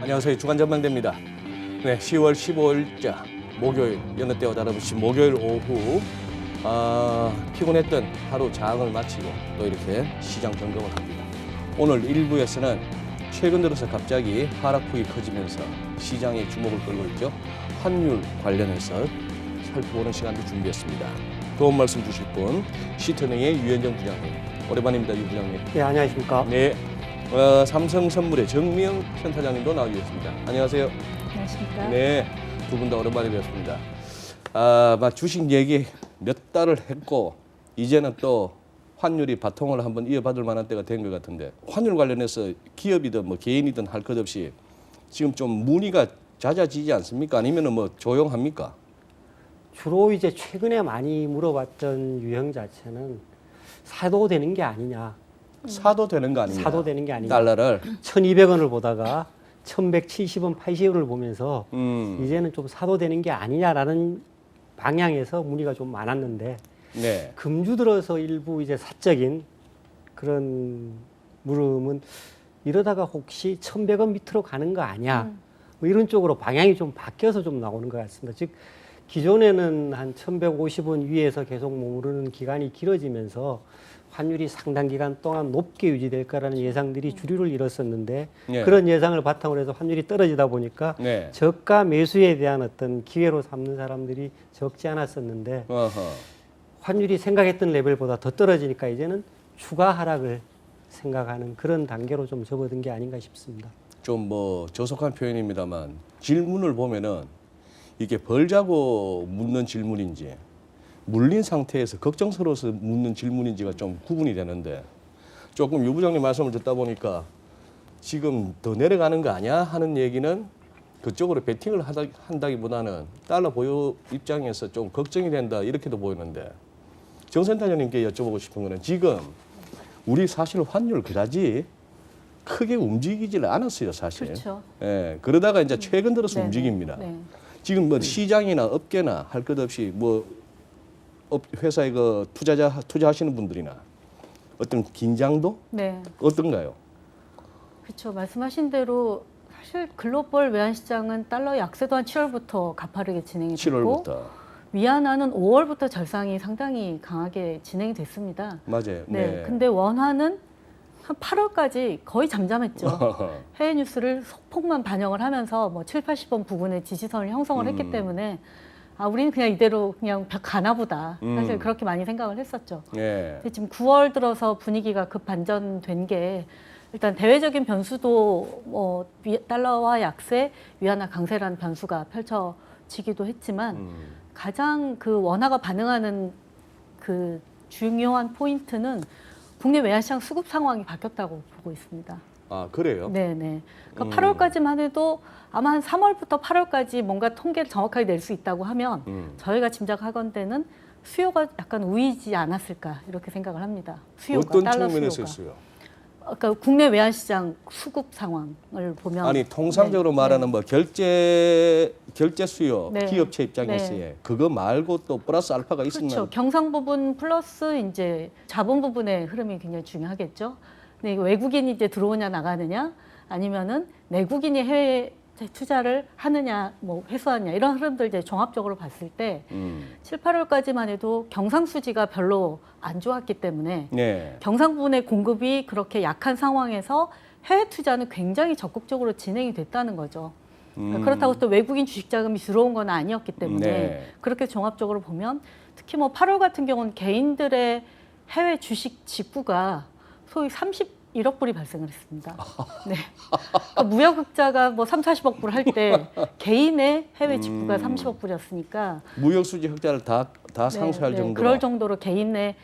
안녕하세요. 주간 전망대입니다. 네, 10월 15일자 목요일 여느 때와 다름없이 목요일 오후 피곤했던 하루 장을 마치고 또 이렇게 시장 점검을 합니다. 오늘 1부에서는 최근 들어서 갑자기 하락폭이 커지면서 시장의 주목을 끌고 있죠. 환율 관련해서 살펴보는 시간도 준비했습니다. 도움 말씀 주실 분 시터능의 유현정 부장님. 오랜만입니다, 유 부장님. 네, 안녕하십니까. 네. 삼성선물의 정미영 센터장님도 나와 계십니다. 안녕하세요. 안녕하십니까. 네, 두 분 다 오랜만에 뵙습니다. 주식 얘기 몇 달을 했고 이제는 또 환율이 바통을 한번 이어받을 만한 때가 된 것 같은데 환율 관련해서 기업이든 뭐 개인이든 할 것 없이 지금 좀 문의가 잦아지지 않습니까? 아니면은 뭐 조용합니까? 주로 이제 최근에 많이 물어봤던 유형 자체는 사도 되는 게 아니냐. 사도 되는 거 아니냐? 사도 되는 게 아니냐. 달러를 1,200원을 보다가 1,170원, 80원을 보면서 이제는 좀 사도 되는 게 아니냐라는 방향에서 문의가 좀 많았는데 네. 금주 들어서 일부 이제 사적인 그런 물음은 이러다가 혹시 1,100원 밑으로 가는 거 아니야? 뭐 이런 쪽으로 방향이 좀 바뀌어서 좀 나오는 것 같습니다. 즉 기존에는 한 1,150원 위에서 계속 머무르는 기간이 길어지면서 환율이 상당 기간 동안 높게 유지될 거라는 예상들이 주류를 이뤘었는데 네. 그런 예상을 바탕으로 해서 환율이 떨어지다 보니까 네. 저가 매수에 대한 어떤 기회로 삼는 사람들이 적지 않았었는데 환율이 생각했던 레벨보다 더 떨어지니까 이제는 추가 하락을 생각하는 그런 단계로 좀 접어든 게 아닌가 싶습니다. 좀 뭐 저속한 표현입니다만 질문을 보면은 이게 벌자고 묻는 질문인지 물린 상태에서 걱정스러워서 묻는 질문인지가 좀 구분이 되는데 조금 유 부장님 말씀을 듣다 보니까 지금 더 내려가는 거 아니야 하는 얘기는 그쪽으로 베팅을 한다기보다는 달러 보유 입장에서 좀 걱정이 된다 이렇게도 보이는데 정 센터장님께 여쭤보고 싶은 거는 지금 우리 사실 환율 그다지 크게 움직이질 않았어요 사실. 그렇죠. 예, 그러다가 이제 최근 들어서 네네. 움직입니다. 네. 지금 뭐 시장이나 업계나 할 것 없이 뭐 회사에 그 투자하시는 분들이나 어떤 긴장도 네. 어떤가요? 그렇죠. 말씀하신 대로 사실 글로벌 외환 시장은 달러 약세도 한 7월부터 가파르게 진행이 됐고 7월부터 위안화는 5월부터 절상이 상당히 강하게 진행이 됐습니다. 맞아요. 네. 근데 원화는 한 8월까지 거의 잠잠했죠. 해외 뉴스를 소폭만 반영을 하면서 뭐 7, 80원 부근에 지지선을 형성을 했기 때문에 우리는 그냥 이대로 그냥 가나 보다. 사실 그렇게 많이 생각을 했었죠. 예. 근데 지금 9월 들어서 분위기가 급 반전된 게 일단 대외적인 변수도 뭐 달러화 약세, 위안화 강세라는 변수가 펼쳐지기도 했지만 가장 그 원화가 반응하는 그 중요한 포인트는 국내 외환시장 수급 상황이 바뀌었다고 보고 있습니다. 아 그래요? 네네. 그러니까 8월까지만 해도 아마 한 3월부터 8월까지 뭔가 통계를 정확하게 낼 수 있다고 하면 저희가 짐작하건대는 수요가 약간 우위지 않았을까 이렇게 생각을 합니다. 수요가 어떤 달러 측면에서 수요가. 있어요? 그러니까 국내 외환시장 수급 상황을 보면 아니 통상적으로 네, 말하는 네. 뭐 결제 수요 네. 기업체 입장에서의 네. 그거 말고 또 플러스 알파가 있었나? 그렇죠. 경상 부분 플러스 이제 자본 부분의 흐름이 굉장히 중요하겠죠. 근데 이거 외국인이 이제 들어오냐 나가느냐 아니면은 내국인이 해외 투자를 하느냐 뭐 회수하느냐 이런 흐름들 이제 종합적으로 봤을 때 7, 8월까지만 해도 경상 수지가 별로 안 좋았기 때문에 네. 경상 부분의 공급이 그렇게 약한 상황에서 해외 투자는 굉장히 적극적으로 진행이 됐다는 거죠. 그렇다고 또 외국인 주식 자금이 들어온 건 아니었기 때문에 네. 그렇게 종합적으로 보면 특히 뭐 8월 같은 경우는 개인들의 해외 주식 직구가 소위 31억 불이 발생을 했습니다. 네. 그러니까 무역 흑자가 뭐 3, 40억 불 할 때 개인의 해외 직구가 30억 불이었으니까 무역 수지 흑자를 다 상쇄할 정도로. 그럴 정도로 개인의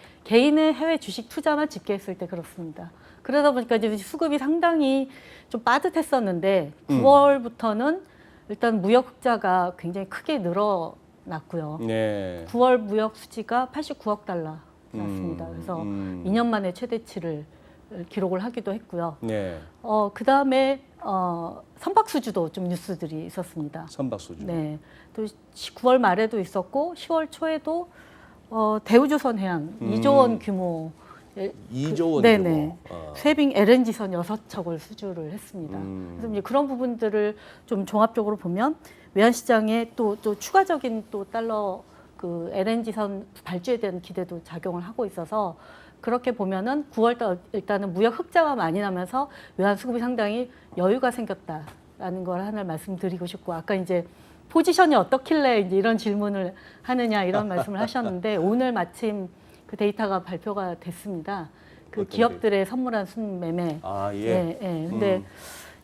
해외 주식 투자만 집계했을 때 그렇습니다. 그러다 보니까 이제 수급이 상당히 좀 빠듯했었는데 9월부터는 일단 무역 흑자가 굉장히 크게 늘어났고요. 네. 9월 무역 수지가 89억 달러 났습니다. 그래서 2년 만에 최대치를 기록을 하기도 했고요. 네. 그 다음에 선박수주도 좀 뉴스들이 있었습니다. 선박수주. 네. 또 9월 말에도 있었고 10월 초에도 대우조선해양 2조 원 규모의 2조 원 네네. 규모. 쇠빙 LNG선 6척을 수주를 했습니다. 음. 그래서 이제 그런 부분들을 좀 종합적으로 보면 외환시장에 또 추가적인 또 달러 그 LNG선 발주에 대한 기대도 작용을 하고 있어서 그렇게 보면은 9월달 일단은 무역 흑자가 많이 나면서 외환 수급이 상당히 여유가 생겼다라는 걸 하나 말씀드리고 싶고 아까 이제 포지션이 어떻길래 이제 이런 질문을 하느냐 이런 말씀을 하셨는데 오늘 마침 그 데이터가 발표가 됐습니다. 그 어떤 기업들의 선물한 순매매. 아, 예. 예, 예. 근데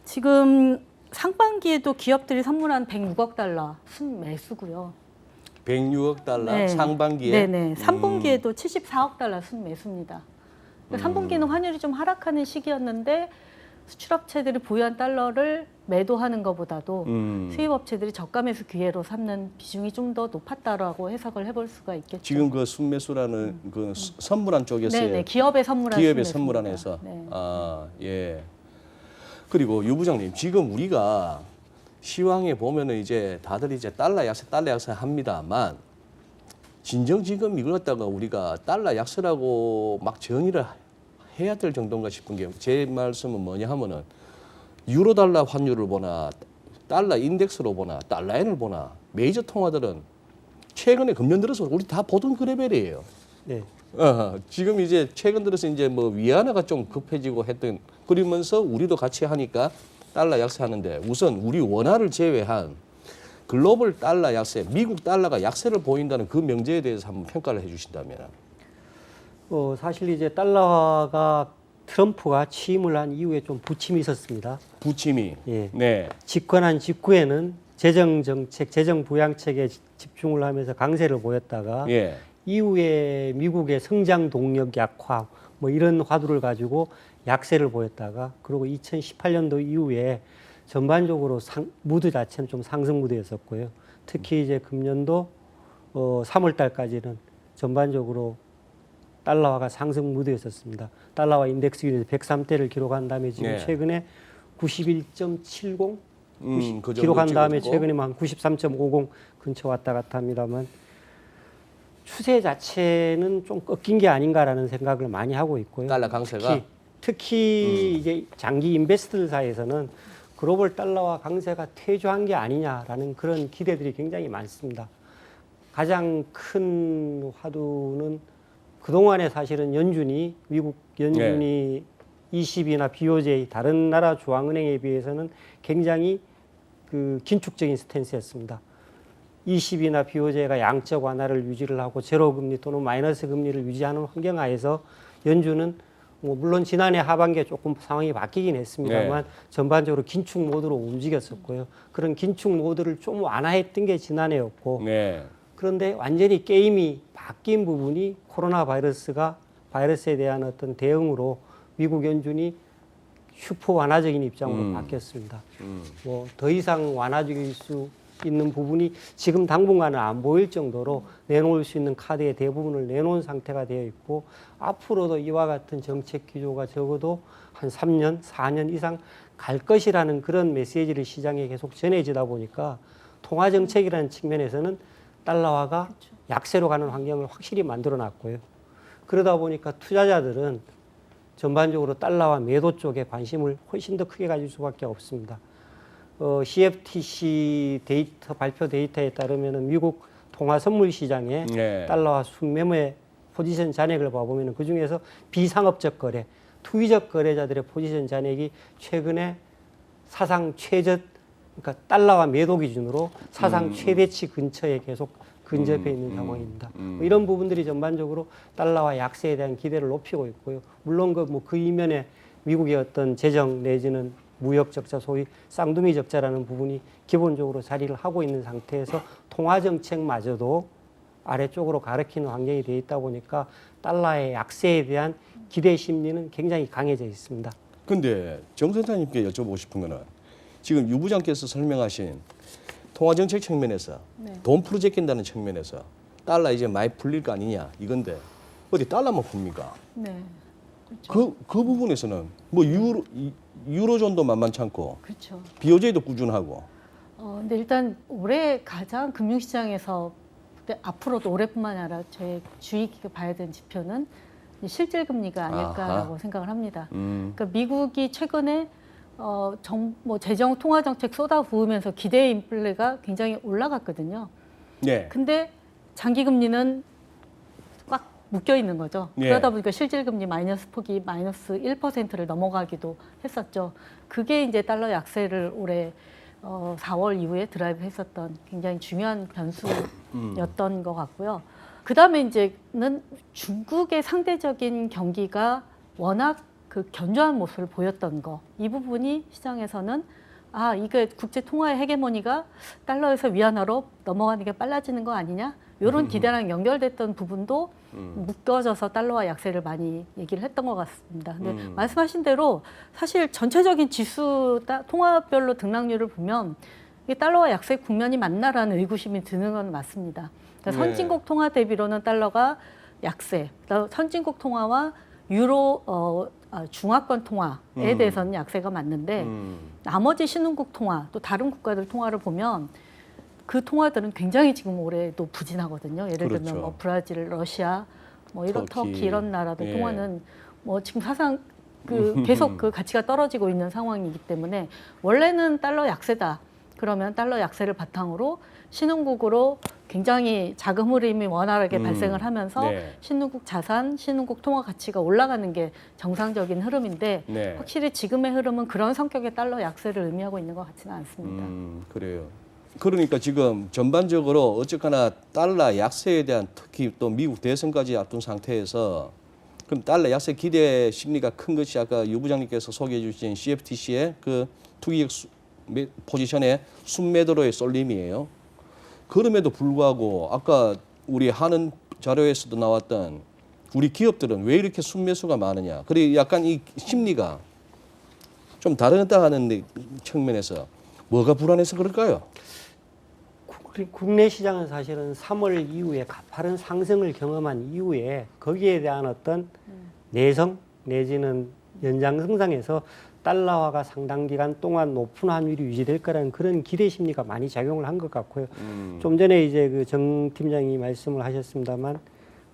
지금 상반기에도 기업들이 선물한 106억 달러 순매수고요. 106억 달러 네. 상반기에. 네네. 3분기에도 74억 달러 순매수입니다. 그러니까 3분기는 환율이 좀 하락하는 시기였는데 수출업체들이 보유한 달러를 매도하는 것보다도 수입업체들이 저가 매수 기회로 삼는 비중이 좀 더 높았다라고 해석을 해볼 수가 있겠죠. 지금 그 순매수라는 그 선물한 쪽에서의 네네. 기업의 선물한 기업의 순매수입니다. 선물안에서 네. 아, 예. 그리고 유 부장님, 지금 우리가 시황에 보면은 이제 다들 이제 달러 약세 합니다만 진정 지금 이걸 갖다가 우리가 달러 약세라고 막 정의를 해야 될 정도인가 싶은 게 제 말씀은 뭐냐 하면은 유로 달러 환율을 보나 달러 인덱스로 보나 달러엔을 보나 메이저 통화들은 최근에 금년 들어서 우리 다 보던 그 레벨이에요. 네. 지금 이제 최근 들어서 이제 뭐 위안화가 좀 급해지고 했던 그러면서 우리도 같이 하니까 달러 약세하는데 우선 우리 원화를 제외한 글로벌 달러 약세, 미국 달러가 약세를 보인다는 그 명제에 대해서 한번 평가를 해주신다면. 사실 이제 달러가 트럼프가 취임을 한 이후에 좀 부침이 있었습니다. 부침이. 예. 네. 집권한 직후에는 재정 정책, 재정 부양책에 집중을 하면서 강세를 보였다가 예. 이후에 미국의 성장 동력 약화 뭐 이런 화두를 가지고 약세를 보였다가 그리고 2018년도 이후에 전반적으로 무드 자체는 좀 상승 무드였었고요. 특히 이제 금년도 3월 달까지는 전반적으로 달러화가 상승 무드였었습니다. 달러화 인덱스 기준에서 103대를 기록한 다음에 지금 네. 최근에 91.70 그 정도 기록한 다음에 찍어주고. 최근에 한 93.50 근처 왔다 갔다 합니다만 추세 자체는 좀 꺾인 게 아닌가라는 생각을 많이 하고 있고요. 달러 강세가. 특히 이제 장기 인베스트들 사이에서는 글로벌 달러화 강세가 퇴조한 게 아니냐라는 그런 기대들이 굉장히 많습니다. 가장 큰 화두는 그동안에 사실은 미국 연준이 20이나 BOJ 다른 나라 중앙은행에 비해서는 굉장히 그 긴축적인 스탠스였습니다. 20이나 BOJ가 양적 완화를 유지를 하고 제로 금리 또는 마이너스 금리를 유지하는 환경 하에서 연준은 뭐 물론 지난해 하반기에 조금 상황이 바뀌긴 했습니다만 네. 전반적으로 긴축 모드로 움직였었고요. 그런 긴축 모드를 좀 완화했던 게 지난해였고 네. 그런데 완전히 게임이 바뀐 부분이 코로나 바이러스에 대한 어떤 대응으로 미국 연준이 슈퍼 완화적인 입장으로 바뀌었습니다. 뭐 더 이상 완화적일 수 있는 부분이 지금 당분간은 안 보일 정도로 내놓을 수 있는 카드의 대부분을 내놓은 상태가 되어 있고 앞으로도 이와 같은 정책 기조가 적어도 한 3년, 4년 이상 갈 것이라는 그런 메시지를 시장에 계속 전해지다 보니까 통화 정책이라는 측면에서는 달러화가 약세로 가는 환경을 확실히 만들어 놨고요. 그러다 보니까 투자자들은 전반적으로 달러화 매도 쪽에 관심을 훨씬 더 크게 가질 수밖에 없습니다. CFTC 발표 데이터에 따르면 미국 통화 선물 시장에 네. 달러화 순매매 포지션 잔액을 봐보면 그 중에서 비상업적 거래, 투기적 거래자들의 포지션 잔액이 최근에 사상 최저, 그러니까 달러화 매도 기준으로 사상 최대치 근처에 계속 근접해 있는 상황입니다. 뭐 이런 부분들이 전반적으로 달러화 약세에 대한 기대를 높이고 있고요. 물론 그 이면에 미국의 어떤 재정 내지는 무역 적자, 소위 쌍둥이 적자라는 부분이 기본적으로 자리를 하고 있는 상태에서 통화 정책마저도 아래쪽으로 가리키는 환경이 되어 있다 보니까 달러의 약세에 대한 기대 심리는 굉장히 강해져 있습니다. 근데 정 선생님께 여쭤보고 싶은 거는 지금 유 부장께서 설명하신 통화정책 측면에서 돈 풀어 제낀다는 측면에서 달러 이제 많이 풀릴 거 아니냐 이건데 어디 달러만 풉니까? 네. 그렇죠. 그 부분에서는 뭐 유로존도 만만치 않고 그렇죠. BOJ도 꾸준하고. 근데 일단 올해 가장 금융시장에서 앞으로도 올해뿐만 아니라 제 주의 깊게 봐야 되는 지표는 실질 금리가 아닐까라고 생각을 합니다. 음. 그러니까 미국이 최근에 뭐 재정 통화 정책 쏟아부으면서 기대 인플레가 굉장히 올라갔거든요. 네. 근데 장기 금리는 꽉 묶여 있는 거죠. 예. 그러다 보니까 실질 금리 마이너스 폭이 마이너스 1%를 넘어가기도 했었죠. 그게 이제 달러 약세를 올해 4월 이후에 드라이브했었던 굉장히 중요한 변수였던 것 같고요. 그 다음에 이제는 중국의 상대적인 경기가 워낙 그 견조한 모습을 보였던 거, 이 부분이 시장에서는 이게 국제 통화의 헤게모니가 달러에서 위안화로 넘어가는 게 빨라지는 거 아니냐? 이런 기대랑 연결됐던 부분도 묶어져서 달러와 약세를 많이 얘기를 했던 것 같습니다. 근데 말씀하신 대로 사실 전체적인 지수 통화별로 등락률을 보면 이게 달러와 약세 국면이 맞나라는 의구심이 드는 건 맞습니다. 그러니까 네. 선진국 통화 대비로는 달러가 약세, 선진국 통화와 유로 중화권 통화에 대해서는 약세가 맞는데 나머지 신흥국 통화 또 다른 국가들 통화를 보면 그 통화들은 굉장히 지금 올해도 부진하거든요. 예를 그렇죠. 들면 뭐 브라질, 러시아, 뭐 이런 터키 이런 나라들 예. 통화는 뭐 지금 사상 계속 그 가치가 떨어지고 있는 상황이기 때문에 원래는 달러 약세다. 그러면 달러 약세를 바탕으로 신흥국으로 굉장히 자금 흐름이 원활하게 발생을 하면서 네. 신흥국 자산, 신흥국 통화 가치가 올라가는 게 정상적인 흐름인데 네. 확실히 지금의 흐름은 그런 성격의 달러 약세를 의미하고 있는 것 같지는 않습니다. 그래요. 그러니까 지금 전반적으로 어쨌거나 달러 약세에 대한 특히 또 미국 대선까지 앞둔 상태에서 그럼 달러 약세 기대 심리가 큰 것이 아까 유 부장님께서 소개해 주신 CFTC의 그 투기적 포지션의 순매도로의 쏠림이에요. 그럼에도 불구하고 아까 우리 하는 자료에서도 나왔던 우리 기업들은 왜 이렇게 순매수가 많으냐. 그리고 약간 이 심리가 좀 다르다 하는 측면에서 뭐가 불안해서 그럴까요? 국내 시장은 사실은 3월 이후에 가파른 상승을 경험한 이후에 거기에 대한 어떤 내성 내지는 연장 성장에서 달러화가 상당 기간 동안 높은 환율이 유지될 거라는 그런 기대 심리가 많이 작용을 한 것 같고요. 좀 전에 이제 그 정 팀장이 말씀을 하셨습니다만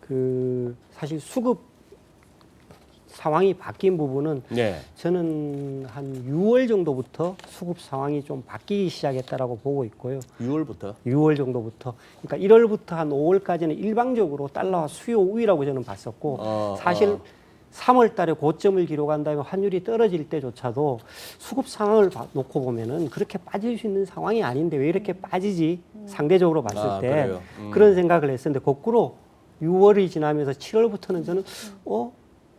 그 사실 수급 상황이 바뀐 부분은 네. 저는 한 6월 정도부터 수급 상황이 좀 바뀌기 시작했다라고 보고 있고요. 6월부터. 6월 정도부터. 그러니까 1월부터 한 5월까지는 일방적으로 달러화 수요 우위라고 저는 봤었고 사실 3월 달에 고점을 기록한 다음에 환율이 떨어질 때조차도 수급 상황을 놓고 보면은 그렇게 빠질 수 있는 상황이 아닌데 왜 이렇게 빠지지? 상대적으로 봤을 때 그래요? 그런 생각을 했었는데 거꾸로 6월이 지나면서 7월부터는 저는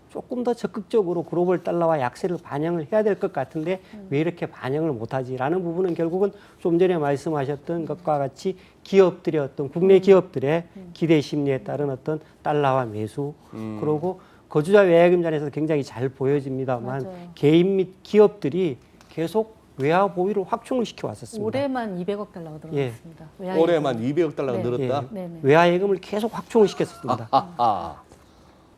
조금 더 적극적으로 글로벌 달러와 약세를 반영을 해야 될 것 같은데 왜 이렇게 반영을 못하지라는 부분은 결국은 좀 전에 말씀하셨던 것과 같이 기업들의 어떤 국내 기업들의 기대 심리에 따른 어떤 달러화 매수 그리고 거주자 외야금잔에서 굉장히 잘 보여집니다만 맞아요. 개인 및 기업들이 계속 외화 보유를 확충을 시켜 왔었습니다. 올해만 200억 달러가 늘어났습니다. 올해만 200억 달러가 네. 늘었다. 네네. 외화 예금을 계속 확충을 시켰습니다.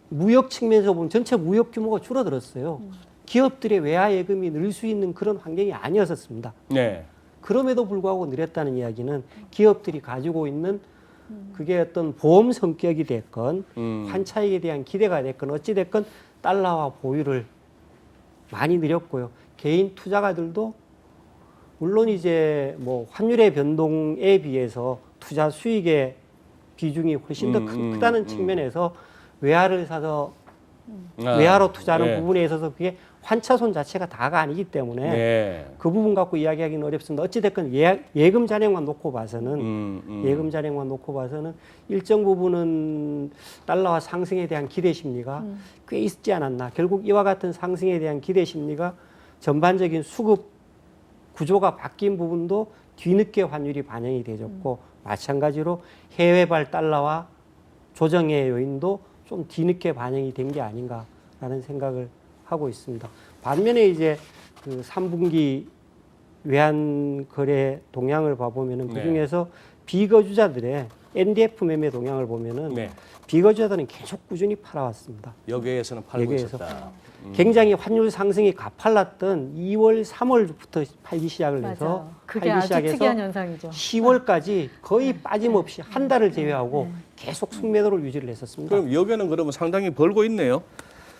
무역 측면에서 보면 전체 무역 규모가 줄어들었어요. 기업들의 외화 예금이 늘 수 있는 그런 환경이 아니었었습니다. 네. 그럼에도 불구하고 늘었다는 이야기는 기업들이 가지고 있는 그게 어떤 보험 성격이 됐건 환차익에 대한 기대가 됐건 어찌 됐건 달러화 보유를 많이 늘렸고요. 개인 투자가들도 물론 이제 뭐 환율의 변동에 비해서 투자 수익의 비중이 훨씬 더 크다는 측면에서 외화를 사서 외화로 투자하는 네. 부분에 있어서 그게 환차손 자체가 다가 아니기 때문에 네. 그 부분 갖고 이야기하기는 어렵습니다. 어찌됐건 예금 잔액만 놓고 봐서는 예금 잔액만 놓고 봐서는 일정 부분은 달러화 상승에 대한 기대 심리가 꽤 있지 않았나. 결국 이와 같은 상승에 대한 기대 심리가 전반적인 수급 구조가 바뀐 부분도 뒤늦게 환율이 반영이 되었고 마찬가지로 해외발 달러화 조정의 요인도 좀 뒤늦게 반영이 된 게 아닌가라는 생각을 하고 있습니다. 반면에 이제 그 3분기 외환 거래 동향을 봐보면은 그 중에서 비거주자들의 NDF 매매 동향을 보면은 네. 비거주자들은 계속 꾸준히 팔아왔습니다. 여기에서는 팔고 여기에서. 있었다. 굉장히 환율 상승이 가팔랐던 2월, 3월부터 팔기 시작을 해서 맞아요. 그게 아주 특이한 현상이죠. 10월까지 거의 빠짐없이 한 달을 제외하고 계속 순매도를 유지를 했었습니다. 그럼 여기는 그러면 상당히 벌고 있네요.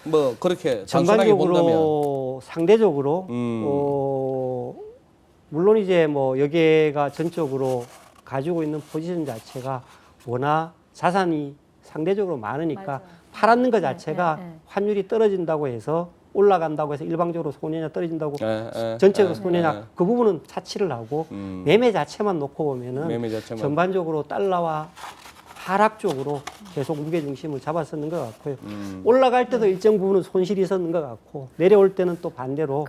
뭐 그렇게 단순하게 본다면. 전반적으로 상대적으로 물론 이제 뭐 여기가 전적으로 가지고 있는 포지션 자체가 워낙 자산이 상대적으로 많으니까 맞아요. 팔았는 것 네, 자체가 네, 네. 환율이 떨어진다고 해서 올라간다고 해서 일방적으로 손해냐 떨어진다고 예, 전체적으로 예, 손해냐 예. 그 부분은 차치를 하고 매매 자체만 놓고 보면은 매매 자체만. 전반적으로 달러와 하락 쪽으로 계속 무게 중심을 잡았었는 것 같고요. 올라갈 때도 일정 부분은 손실이 있었는 것 같고 내려올 때는 또 반대로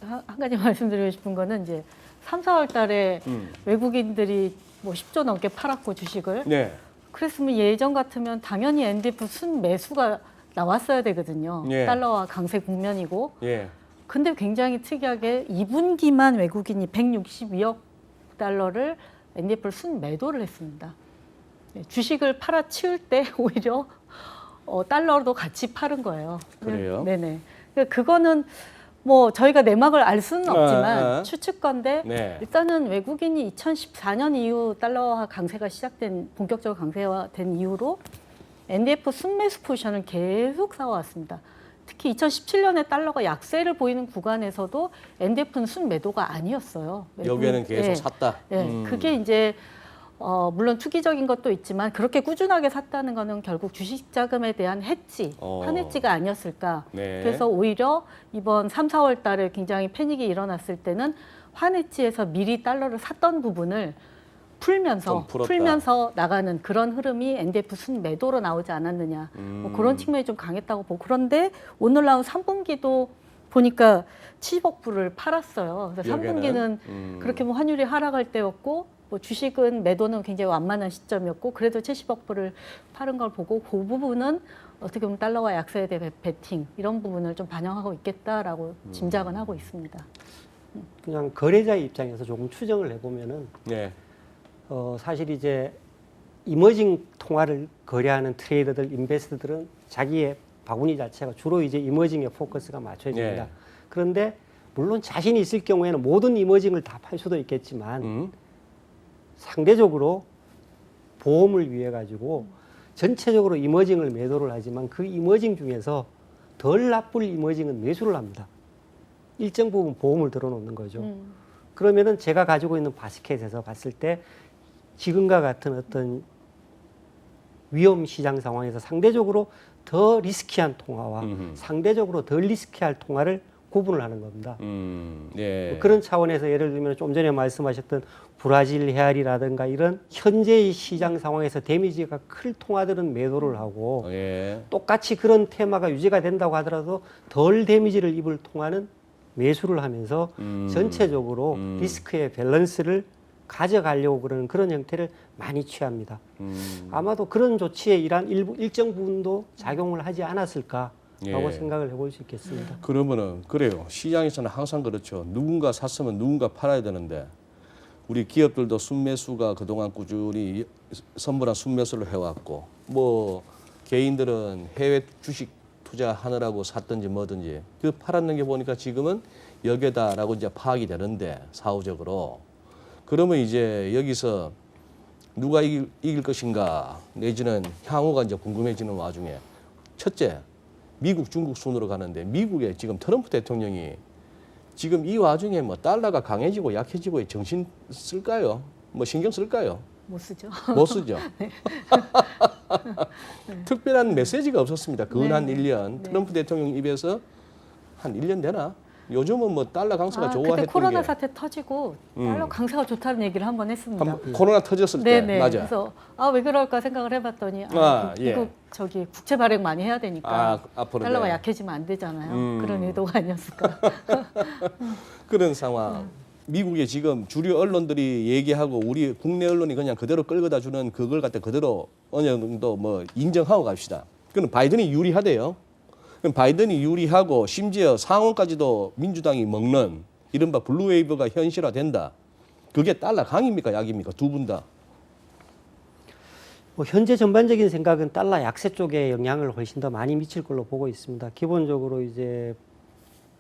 한 가지 말씀드리고 싶은 거는 이제 3, 4월 달에 외국인들이 뭐 10조 넘게 팔았고 주식을. 네. 그랬으면 예전 같으면 당연히 NDF 순매수가 나왔어야 되거든요. 예. 달러와 강세 국면이고. 예. 근데 굉장히 특이하게 2분기만 외국인이 162억 달러를 NDF를 순매도를 했습니다. 네, 주식을 팔아치울 때 오히려 달러도 같이 팔은 거예요. 그래요? 네네. 그거는 뭐 저희가 내막을 알 수는 없지만 아. 추측건데 네. 일단은 외국인이 2014년 이후 달러화 강세가 시작된 본격적으로 강세화된 이후로 NDF 순매수 포지션을 계속 쌓아왔습니다. 특히 2017년에 달러가 약세를 보이는 구간에서도 NDF는 순매도가 아니었어요. 여기에는 계속 예. 샀다. 예, 그게 이제 물론 투기적인 것도 있지만 그렇게 꾸준하게 샀다는 거는 결국 주식 자금에 대한 해지, 환해지가 아니었을까. 네. 그래서 오히려 이번 3, 4월 달에 굉장히 패닉이 일어났을 때는 환해지에서 미리 달러를 샀던 부분을 좀 풀었다. 풀면서 나가는 그런 흐름이 NDF 순매도로 나오지 않았느냐. 뭐 그런 측면이 좀 강했다고 보고. 그런데 오늘 나온 3분기도 보니까 70억 불을 팔았어요. 그래서 여기에는? 3분기는 그렇게 뭐 환율이 하락할 때였고 뭐 주식은 매도는 굉장히 완만한 시점이었고 그래도 70억 불을 파는 걸 보고 그 부분은 어떻게 보면 달러와 약세에 대한 베팅 이런 부분을 좀 반영하고 있겠다라고 짐작은 하고 있습니다. 그냥 거래자의 입장에서 조금 추정을 해보면은 네. 사실 이제 이머징 통화를 거래하는 트레이더들, 인베스터들은 자기의 바구니 자체가 주로 이제 이머징에 포커스가 맞춰집니다. 네. 그런데 물론 자신이 있을 경우에는 모든 이머징을 다 팔 수도 있겠지만 상대적으로 보험을 위해 가지고 전체적으로 이머징을 매도를 하지만 그 이머징 중에서 덜 나쁠 이머징은 매수를 합니다. 일정 부분 보험을 들어놓는 거죠. 그러면은 제가 가지고 있는 바스켓에서 봤을 때 지금과 같은 어떤 위험 시장 상황에서 상대적으로 더 리스키한 통화와 상대적으로 덜 리스키할 통화를 구분을 하는 겁니다. 예. 그런 차원에서 예를 들면 좀 전에 말씀하셨던 브라질 헤알이라든가 이런 현재의 시장 상황에서 데미지가 클 통화들은 매도를 하고 예. 똑같이 그런 테마가 유지가 된다고 하더라도 덜 데미지를 입을 통화는 매수를 하면서 전체적으로 리스크의 밸런스를 가져가려고 그러는 그런 형태를 많이 취합니다. 아마도 그런 조치에 일정 부분도 작용을 하지 않았을까라고 예. 생각을 해볼 수 있겠습니다. 그러면은 그래요. 시장에서는 항상 그렇죠. 누군가 샀으면 누군가 팔아야 되는데 우리 기업들도 순매수가 그동안 꾸준히 선물한 순매수를 해왔고 뭐 개인들은 해외 주식 투자하느라고 샀든지 뭐든지 그 팔았는 게 보니까 지금은 여기다라고 이제 파악이 되는데 사후적으로 그러면 이제 여기서 누가 이길 것인가 내지는 향후가 이제 궁금해지는 와중에 첫째 미국 중국 순으로 가는데 미국의 지금 트럼프 대통령이 지금 이 와중에 뭐 달러가 강해지고 약해지고에 정신 쓸까요? 뭐 신경 쓸까요? 못 쓰죠. 못 쓰죠. 특별한 메시지가 없었습니다. 근한 네. 1년 트럼프 대통령 입에서 한 1년 되나? 요즘은 뭐 달러 강세가 그때 좋아했던 코로나 게 사태 터지고 달러 강세가 좋다는 얘기를 한번 했습니다. 한 코로나 터졌을 때 네네. 맞아. 그래서 왜 그럴까 생각을 해봤더니 예. 미국 저기 국채 발행 많이 해야 되니까 앞으로 달러가 네. 약해지면 안 되잖아요. 그런 의도가 아니었을까. 그런 상황. 미국의 지금 주류 언론들이 얘기하고 우리 국내 언론이 그냥 그대로 끌고다 주는 그걸 갖다 그대로 어느 정도 뭐 인정하고 갑시다. 그럼 바이든이 유리하대요. 그럼 바이든이 유리하고 심지어 상원까지도 민주당이 먹는 이른바 블루웨이브가 현실화된다. 그게 달러 강입니까 약입니까? 두 분 다. 뭐 현재 전반적인 생각은 달러 약세 쪽에 영향을 훨씬 더 많이 미칠 걸로 보고 있습니다. 기본적으로 이제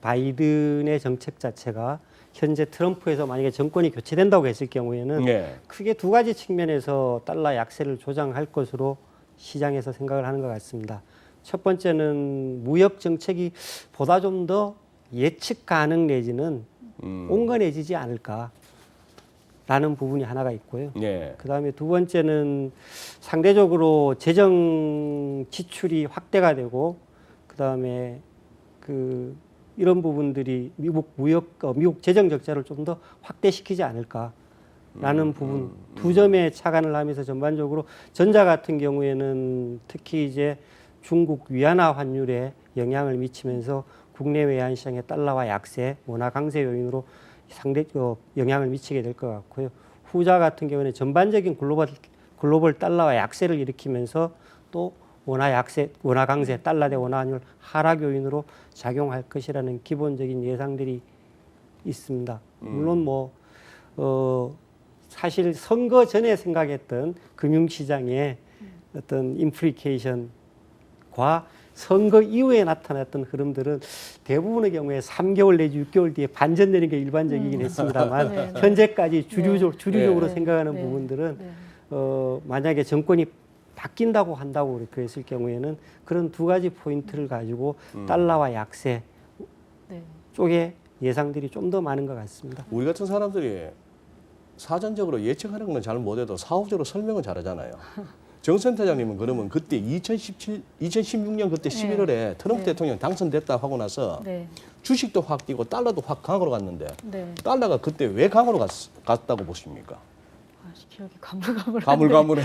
바이든의 정책 자체가 현재 트럼프에서 만약에 정권이 교체된다고 했을 경우에는 네. 크게 두 가지 측면에서 달러 약세를 조장할 것으로 시장에서 생각을 하는 것 같습니다. 첫 번째는 무역 정책이 보다 좀 더 예측 가능 내지는 온건해지지 않을까라는 부분이 하나가 있고요. 네. 그다음에 두 번째는 상대적으로 재정 지출이 확대가 되고 그다음에 이런 부분들이 미국 재정 적자를 좀 더 확대시키지 않을까라는 부분 두 점에 착안을 하면서 전반적으로 전자 같은 경우에는 특히 이제 중국 위안화 환율에 영향을 미치면서 국내 외환 시장의 달러화 약세, 원화 강세 요인으로 상대 영향을 미치게 될 것 같고요. 후자 같은 경우는 전반적인 글로벌 달러화 약세를 일으키면서 또 원화 약세, 원화 강세, 달러 대 원화 환율 하락 요인으로 작용할 것이라는 기본적인 예상들이 있습니다. 물론 사실 선거 전에 생각했던 금융시장의 어떤 인플리케이션과 선거 이후에 나타났던 흐름들은 대부분의 경우에 3개월 내지 6개월 뒤에 반전되는 게 일반적이긴 했습니다만 네, 네. 현재까지 주류적으로 네. 생각하는 네. 부분들은 네. 만약에 정권이 바뀐다고 한다고 그랬을 경우에는 그런 두 가지 포인트를 가지고 달러와 약세 네. 쪽에 예상들이 좀 더 많은 것 같습니다. 우리 같은 사람들이 사전적으로 예측하는 건 잘 못해도 사후적으로 설명은 잘하잖아요. 정 센터장님은 그러면 그때 2016년 그때 11월에 트럼프 네. 대통령 당선됐다 하고 나서 네. 주식도 확 뛰고 달러도 확 강으로 갔는데 네. 달러가 그때 왜 강으로 갔다고 보십니까? 아, 기억이 가물가물. 가물가물해.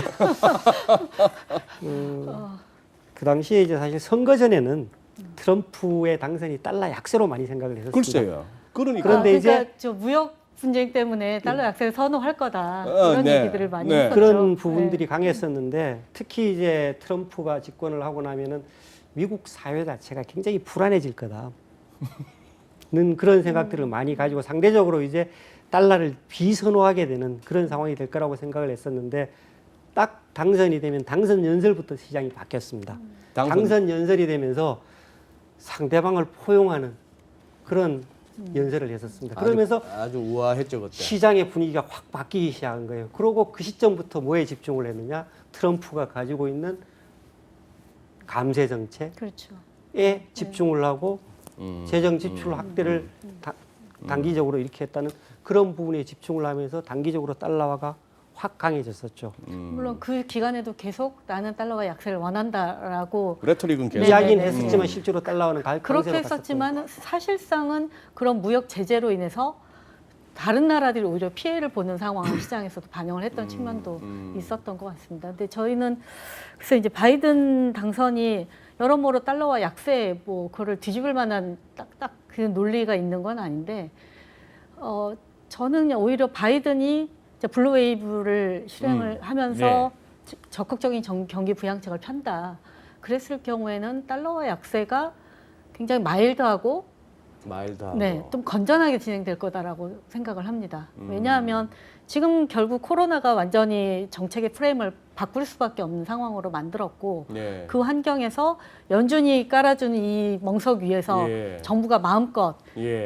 그 당시에 이제 사실 선거 전에는 트럼프의 당선이 달러 약세로 많이 생각을 했었습니다. 글쎄요. 그러니까 그런데 그러니까 저 무역 분쟁 때문에 달러 약세를 선호할 거다 이런 네. 얘기들을 많이 네. 했었죠. 그런 부분들이 네. 강했었는데 특히 이제 트럼프가 집권을 하고 나면은 미국 사회 자체가 굉장히 불안해질 거다. 는 그런 생각들을 많이 가지고 상대적으로 이제 달러를 비선호하게 되는 그런 상황이 될 거라고 생각을 했었는데 딱 당선이 되면 당선 연설부터 시장이 바뀌었습니다. 당선 연설이 되면서 상대방을 포용하는 그런 연설을 했었습니다. 그러면서 아주 우아했죠 그때. 시장의 분위기가 확 바뀌기 시작한 거예요. 그리고 그 시점부터 뭐에 집중을 했느냐? 트럼프가 가지고 있는 감세 정책에 그렇죠. 집중을 하고 재정 지출 확대를 단기적으로 이렇게 했다는 그런 부분에 집중을 하면서 단기적으로 달러화가 확 강해졌었죠. 물론 그 기간에도 계속 나는 달러와 약세를 원한다라고 레토릭은 계속 이야기는 네. 했었지만 실제로 달러화는 그렇게 강세로 했었지만 사실상은 그런 무역 제재로 인해서 다른 나라들이 오히려 피해를 보는 상황을 시장에서도 반영을 했던 측면도 있었던 것 같습니다. 근데 저희는 그래서 이제 바이든 당선이 여러모로 달러와 약세 그거를 뒤집을 만한 딱 그 논리가 있는 건 아닌데 저는 오히려 바이든이 이제 블루웨이브를 실행을 하면서 적극적인 경기 부양책을 편다. 그랬을 경우에는 달러와 약세가 굉장히 마일드하고 네, 좀 건전하게 진행될 거다라고 생각을 합니다. 왜냐하면 지금 결국 코로나가 완전히 정책의 프레임을 바꿀 수밖에 없는 상황으로 만들었고 네. 그 환경에서 연준이 깔아주는 이 멍석 위에서 정부가 마음껏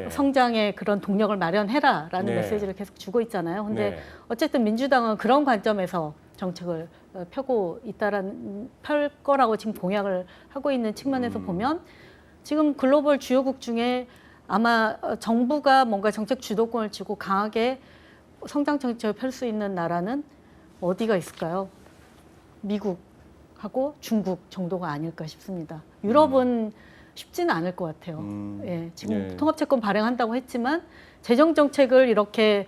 성장의 그런 동력을 마련해라라는 메시지를 계속 주고 있잖아요. 근데 어쨌든 민주당은 그런 관점에서 정책을 펼 거라고 지금 공약을 하고 있는 측면에서 보면 지금 글로벌 주요국 중에 아마 정부가 뭔가 정책 주도권을 쥐고 강하게 성장 정책을 펼 수 있는 나라는 어디가 있을까요? 미국하고 중국 정도가 아닐까 싶습니다. 유럽은 쉽지는 않을 것 같아요. 예, 지금 통합채권 발행한다고 했지만 재정 정책을 이렇게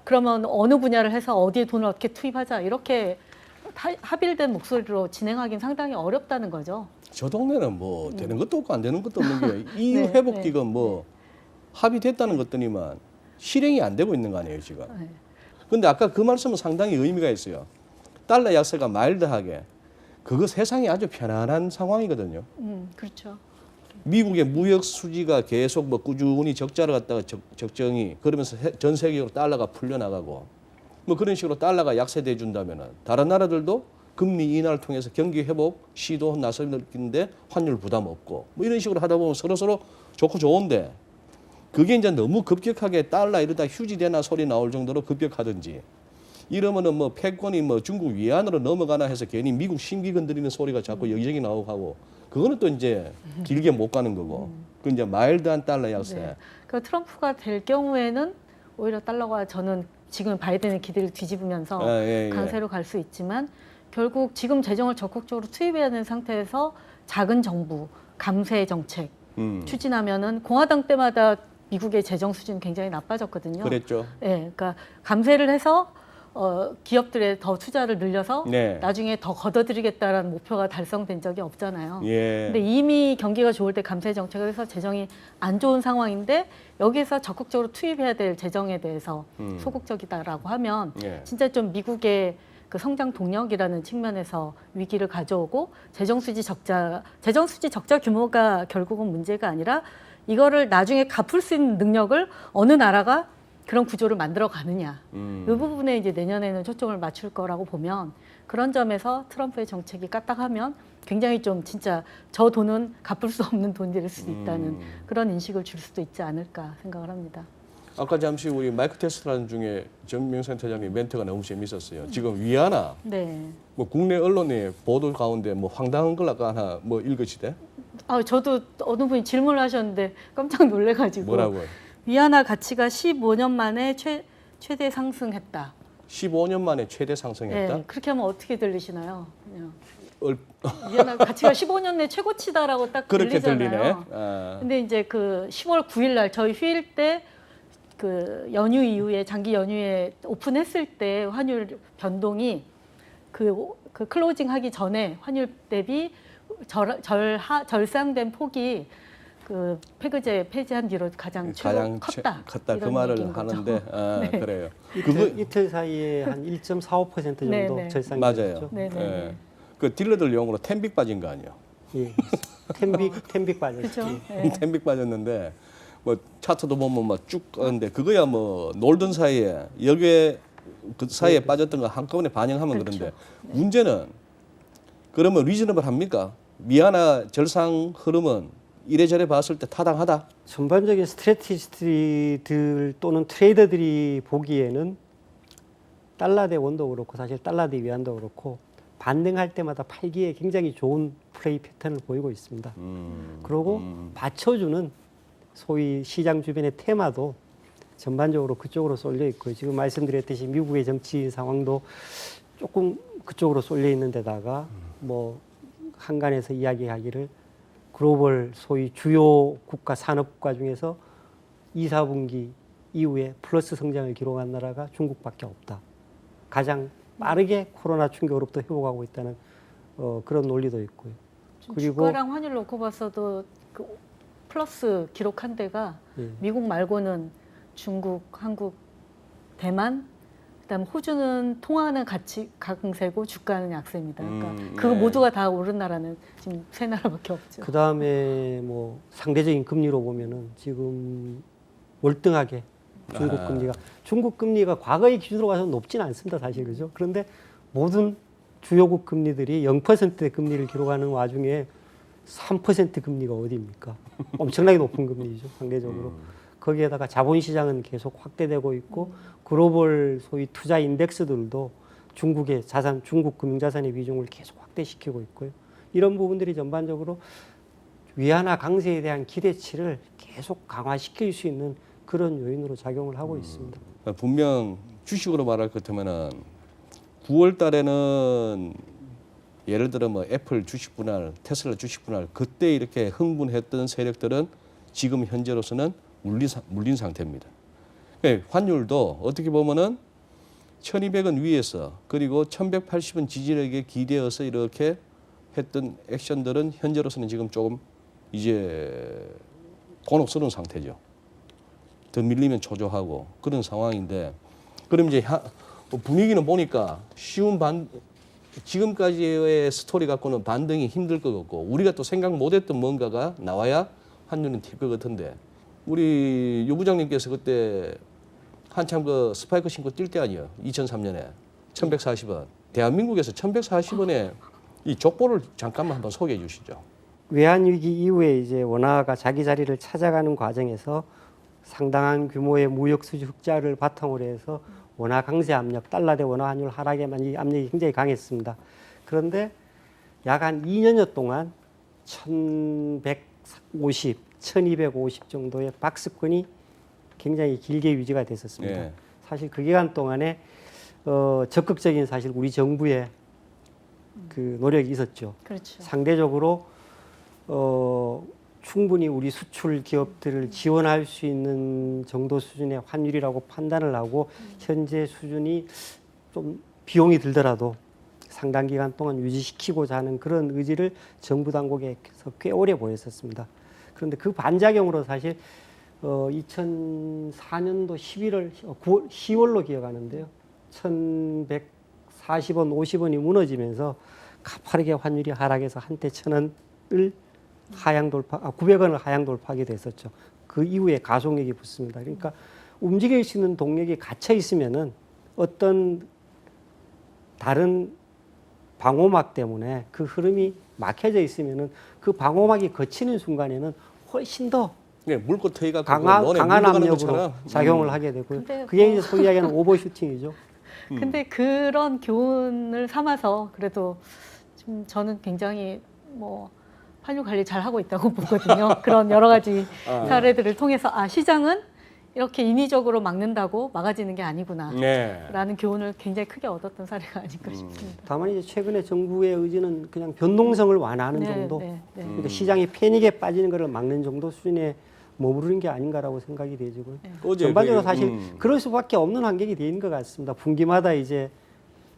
그러면 어느 분야를 해서 어디에 돈을 어떻게 투입하자 이렇게 합일된 목소리로 진행하기는 상당히 어렵다는 거죠. 저 동네는 뭐 되는 것도 없고 안 되는 것도 없는 게 EU 회복 기금 합의됐다는 것들이만 실행이 안 되고 있는 거 아니에요 지금. 근데 아까 그 말씀은 상당히 의미가 있어요. 달러 약세가 마일드하게 그거 세상이 아주 편안한 상황이거든요. 그렇죠. 미국의 무역 수지가 계속 꾸준히 적자를 갖다가 적정히 그러면서 전 세계적으로 달러가 풀려나가고 그런 식으로 달러가 약세돼 준다면은 다른 나라들도 금리 인하를 통해서 경기 회복 시도 나서는데 환율 부담 없고 이런 식으로 하다 보면 서로 좋고 좋은데 그게 이제 너무 급격하게 달러 이러다 휴지되나 소리 나올 정도로 급격하든지 이러면은 뭐 패권이 뭐 중국 위안으로 넘어가나 해서 괜히 미국 심기 건드리는 소리가 자꾸 여기저기 나오고 하고 그거는 또 이제 길게 못 가는 거고 그 이제 마일드한 달러 약세. 네. 그 트럼프가 될 경우에는 오히려 달러가 저는 지금 바이든의 기대를 뒤집으면서 예. 강세로 갈 수 있지만 결국 지금 재정을 적극적으로 투입해야 되는 상태에서 작은 정부 감세 정책 추진하면은 공화당 때마다 미국의 재정 수준이 굉장히 나빠졌거든요. 그랬죠. 예, 그러니까 감세를 해서 기업들에 더 투자를 늘려서 네. 나중에 더 걷어들이겠다라는 목표가 달성된 적이 없잖아요. 예. 근데 이미 경기가 좋을 때 감세 정책을 해서 재정이 안 좋은 상황인데 여기에서 적극적으로 투입해야 될 재정에 대해서 소극적이다라고 하면 예. 진짜 좀 미국의 그 성장 동력이라는 측면에서 위기를 가져오고 재정 수지 적자 규모가 결국은 문제가 아니라 이거를 나중에 갚을 수 있는 능력을 어느 나라가 그런 구조를 만들어 가느냐. 이 부분에 이제 내년에는 초점을 맞출 거라고 보면 그런 점에서 트럼프의 정책이 까딱하면 굉장히 좀 진짜 저 돈은 갚을 수 없는 돈이 될 수도 있다는 그런 인식을 줄 수도 있지 않을까 생각을 합니다. 아까 잠시 우리 마이크 테스트라는 중에 정명선 퇴장님 멘트가 너무 재밌었어요. 지금 위안화 네. 뭐 국내 언론의 보도 가운데 뭐 황당한 걸 아까 하나 뭐 읽으시대? 저도 어느 분이 질문을 하셨는데 깜짝 놀래가지고 뭐라고요? 위안화 가치가 15년 만에 최대 상승했다. 15년 만에 최대 상승했다? 네, 그렇게 하면 어떻게 들리시나요? 그냥 얼- 위안화 가치가 15년 내 최고치다라고 딱 그렇게 들리잖아요. 들리네. 아. 근데 이제 그 10월 9일 날 저희 휴일 때 그 연휴 이후에 장기 연휴에 오픈했을 때 환율 변동이 그 클로징 하기 전에 환율 대비 절상된 폭이 그 폐기제 폐지한 뒤로 가장 컸다. 컸다 그 이런 말을 얘기인 거죠. 하는데 네. 그래요. 이틀 사이에 한 1.45% 정도 네, 네. 절상이 맞아요. 됐죠. 네, 네, 예. 네. 그 딜러들 용어로 텐빅 빠진 거 아니에요? 예. 텐빅 빠졌죠. 그렇죠. 예. 네. 텐빅 빠졌는데 뭐 차트도 보면 막쭉 가는데 그거야 뭐 놀던 사이에 여기에 그 사이에 빠졌던 거 한꺼번에 반영하면 그렇죠. 그런데 문제는 그러면 리즈너블 합니까? 미안화 절상 흐름은 이래저래 봤을 때 타당하다. 전반적인 스트래티스트들 또는 트레이더들이 보기에는 달러 대 원도 그렇고 사실 달러 대 위안도 그렇고 반등할 때마다 팔기에 굉장히 좋은 플레이 패턴을 보이고 있습니다. 그리고 받쳐주는 소위 시장 주변의 테마도 전반적으로 그쪽으로 쏠려 있고요. 지금 말씀드렸듯이 미국의 정치 상황도 조금 그쪽으로 쏠려 있는 데다가 뭐 한간에서 이야기하기를 글로벌 소위 주요 국가 산업국가 중에서 2, 4분기 이후에 플러스 성장을 기록한 나라가 중국밖에 없다. 가장 빠르게 코로나 충격으로부터 회복하고 있다는 그런 논리도 있고요. 그리고 주가랑 환율 놓고 봤어도 그 플러스 기록한 데가 예. 미국 말고는 중국, 한국, 대만, 그다음 호주는 통화는 같이 강세고 주가는 약세입니다. 그러니까 그거 네. 모두가 다 오른 나라는 지금 세 나라밖에 없죠. 그 다음에 뭐 상대적인 금리로 보면은 지금 월등하게 중국 금리가 과거의 기준으로 가서 높지는 않습니다, 사실 그죠? 그런데 모든 주요국 금리들이 0%의 금리를 기록하는 와중에 3% 금리가 어디입니까? 엄청나게 높은 금리죠, 상대적으로. 거기에다가 자본시장은 계속 확대되고 있고 글로벌 소위 투자 인덱스들도 중국의 자산, 중국 금융자산의 비중을 계속 확대시키고 있고요. 이런 부분들이 전반적으로 위안화 강세에 대한 기대치를 계속 강화시킬 수 있는 그런 요인으로 작용을 하고 있습니다. 분명 주식으로 말할 것 같으면은 9월 달에는 예를 들어 뭐 애플 주식 분할, 테슬라 주식 분할 그때 이렇게 흥분했던 세력들은 지금 현재로서는 물린 상태입니다. 환율도 어떻게 보면은 1200원 위에서 그리고 1180원 지지력에 기대어서 이렇게 했던 액션들은 현재로서는 지금 조금 이제 곤혹스러운 상태죠. 더 밀리면 초조하고 그런 상황인데 그럼 이제 분위기는 보니까 지금까지의 스토리 갖고는 반등이 힘들 것 같고 우리가 또 생각 못했던 뭔가가 나와야 환율은 튈 것 같은데 우리 유 부장님께서 그때 한참 그 스파이크 신고 뛸 때 아니에요? 2003년에 1140원. 대한민국에서 1140원에 이 족보를 잠깐만 한번 소개해 주시죠. 외환위기 이후에 이제 원화가 자기 자리를 찾아가는 과정에서 상당한 규모의 무역 수지 흑자를 바탕으로 해서 원화 강세 압력, 달러 대 원화 환율 하락에만 이 압력이 굉장히 강했습니다. 그런데 약 한 2년여 동안 1150, 1250 정도의 박스권이 굉장히 길게 유지가 됐었습니다. 예. 사실 그 기간 동안에 적극적인 사실 우리 정부의 그 노력이 있었죠. 그렇죠. 상대적으로 충분히 우리 수출 기업들을 지원할 수 있는 정도 수준의 환율이라고 판단을 하고 현재 수준이 좀 비용이 들더라도 상당 기간 동안 유지시키고자 하는 그런 의지를 정부 당국에서 꽤 오래 보였었습니다. 그런데 그 반작용으로 사실 2004년도 11월, 9월, 10월로 기억하는데요. 1140원, 50원이 무너지면서 가파르게 환율이 하락해서 한때 1000원을 하향 돌파, 900원을 하향 돌파하게 됐었죠. 그 이후에 가속력이 붙습니다. 그러니까 움직일 수 있는 동력이 갇혀 있으면은 어떤 다른 방호막 때문에 그 흐름이 막혀져 있으면은 그 방호막이 거치는 순간에는 훨씬 더 네, 물고 터이가 강한 압력으로 작용을 하게 되고요. 근데 그게 이제 소위 이야기하는 오버슈팅이죠. 근데 그런 교훈을 삼아서 그래도 좀 저는 굉장히 뭐 환율 관리 잘 하고 있다고 보거든요. 그런 여러 가지 사례들을 통해서 시장은 이렇게 인위적으로 막는다고 막아지는 게 아니구나라는 네. 교훈을 굉장히 크게 얻었던 사례가 아닐까 싶습니다. 다만 이제 최근에 정부의 의지는 그냥 변동성을 완화하는 정도, 네. 그러니까 시장이 패닉에 빠지는 것을 막는 정도 수준에 머무르는 게 아닌가라고 생각이 되지고요. 어제 전반적으로 그, 사실 그럴 수밖에 없는 환경이 되는 것 같습니다. 분기마다 이제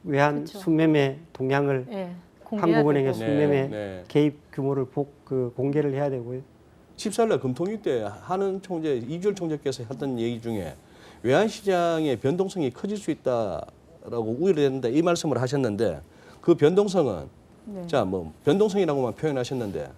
외환 그렇죠. 순매매 동향을 네, 공개해야 한국은행의 되고. 순매매 네. 개입 규모를 공개를 해야 되고요. 14일 금통위 때 한은 총재, 이주열 총재께서 했던 얘기 중에 외환시장의 변동성이 커질 수 있다라고 우려했는데 이 말씀을 하셨는데 그 변동성은 네. 자, 뭐 변동성이라고만 표현하셨는데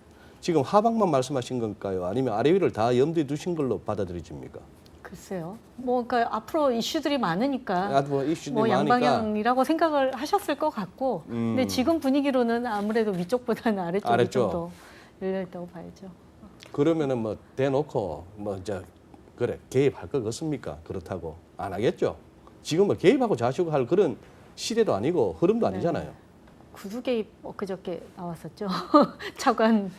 지금 하방만 말씀하신 건가요? 아니면 아래 위를 다 염두에 두신 걸로 받아들여집니까? 글쎄요. 뭐 그러니까 앞으로 이슈들이 많으니까 뭐 이슈들이 뭐 많으니까 양방향이라고 생각을 하셨을 것 같고, 근데 지금 분위기로는 아무래도 위쪽보다는 아래쪽이 아래쪽. 좀 더 열려 있다고 봐야죠. 그러면은 뭐 대놓고 뭐 이제 그래 개입할 것 같습니까? 그렇다고 안 하겠죠. 지금 뭐 개입하고 자시고 할 그런 시대도 아니고 흐름도 아니잖아요. 구두 개입 엊그저께 나왔었죠. 차관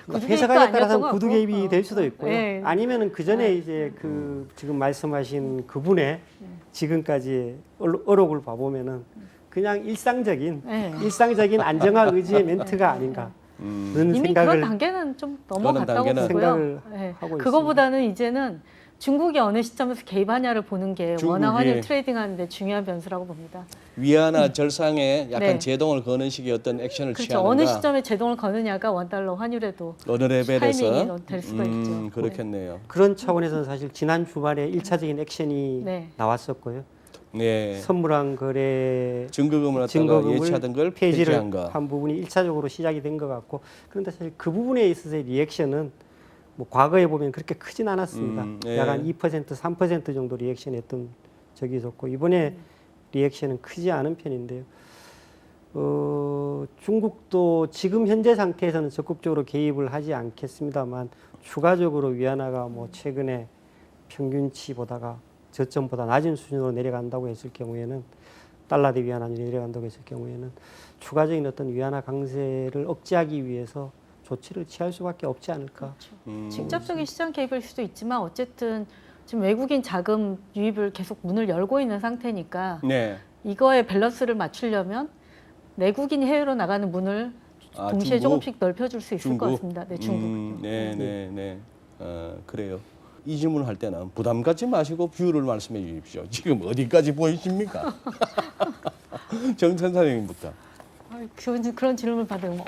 구두 해석하에 개입도 따라서는 아니었던 구두 것 개입이 같고. 될 수도 있고요. 네. 아니면은 그 전에 이제 그 지금 말씀하신 그분의 지금까지 어록을 봐보면은 그냥 일상적인 안정화 의지의 멘트가 아닌가. 는 이미 생각을 그런 단계는 좀 넘어갔다고 단계는 보고요. 생각을 네. 하고 그거보다는 이제는 중국이 어느 시점에서 개입하냐를 보는 게 중국이 원화 환율 트레이딩하는데 중요한 변수라고 봅니다. 위안화 절상에 약간 네. 제동을 거는 식의 어떤 액션을 그렇죠. 취하는가? 어느 시점에 제동을 거느냐가 원달러 환율에도 어느 레벨에서 타이밍이 될 수가 있죠. 그렇겠네요. 그런 차원에서는 사실 지난 주말에 1차적인 액션이 네. 나왔었고요. 네. 선물한 거래 증거금을 갖다가 증거금을 예치하던 걸 폐지를 폐지한 거. 한 부분이 1차적으로 시작이 된 것 같고, 그런데 사실 그 부분에 있어서의 리액션은 뭐 과거에 보면 그렇게 크진 않았습니다. 예. 약 한 2%, 3% 정도 리액션했던 적이 있었고, 이번에 리액션은 크지 않은 편인데요. 중국도 지금 현재 상태에서는 적극적으로 개입을 하지 않겠습니다만 추가적으로 위안화가 뭐 최근에 평균치보다가 저점보다 낮은 수준으로 내려간다고 했을 경우에는, 달러 대 위안화율이 내려간다고 했을 경우에는 추가적인 어떤 위안화 강세를 억제하기 위해서 조치를 취할 수밖에 없지 않을까. 직접적인 시장 개입일 수도 있지만 어쨌든 지금 외국인 자금 유입을 계속 문을 열고 있는 상태니까 네. 이거에 밸런스를 맞추려면 내국인이 해외로 나가는 문을 동시에 중국? 조금씩 넓혀줄 수 있을 중국? 것 같습니다. 네, 중국. 네. 그래요. 이 질문을 할 때는 부담 갖지 마시고 뷰를 말씀해 주십시오. 지금 어디까지 보이십니까? 정 선생님부터. 그런 질문을 받으면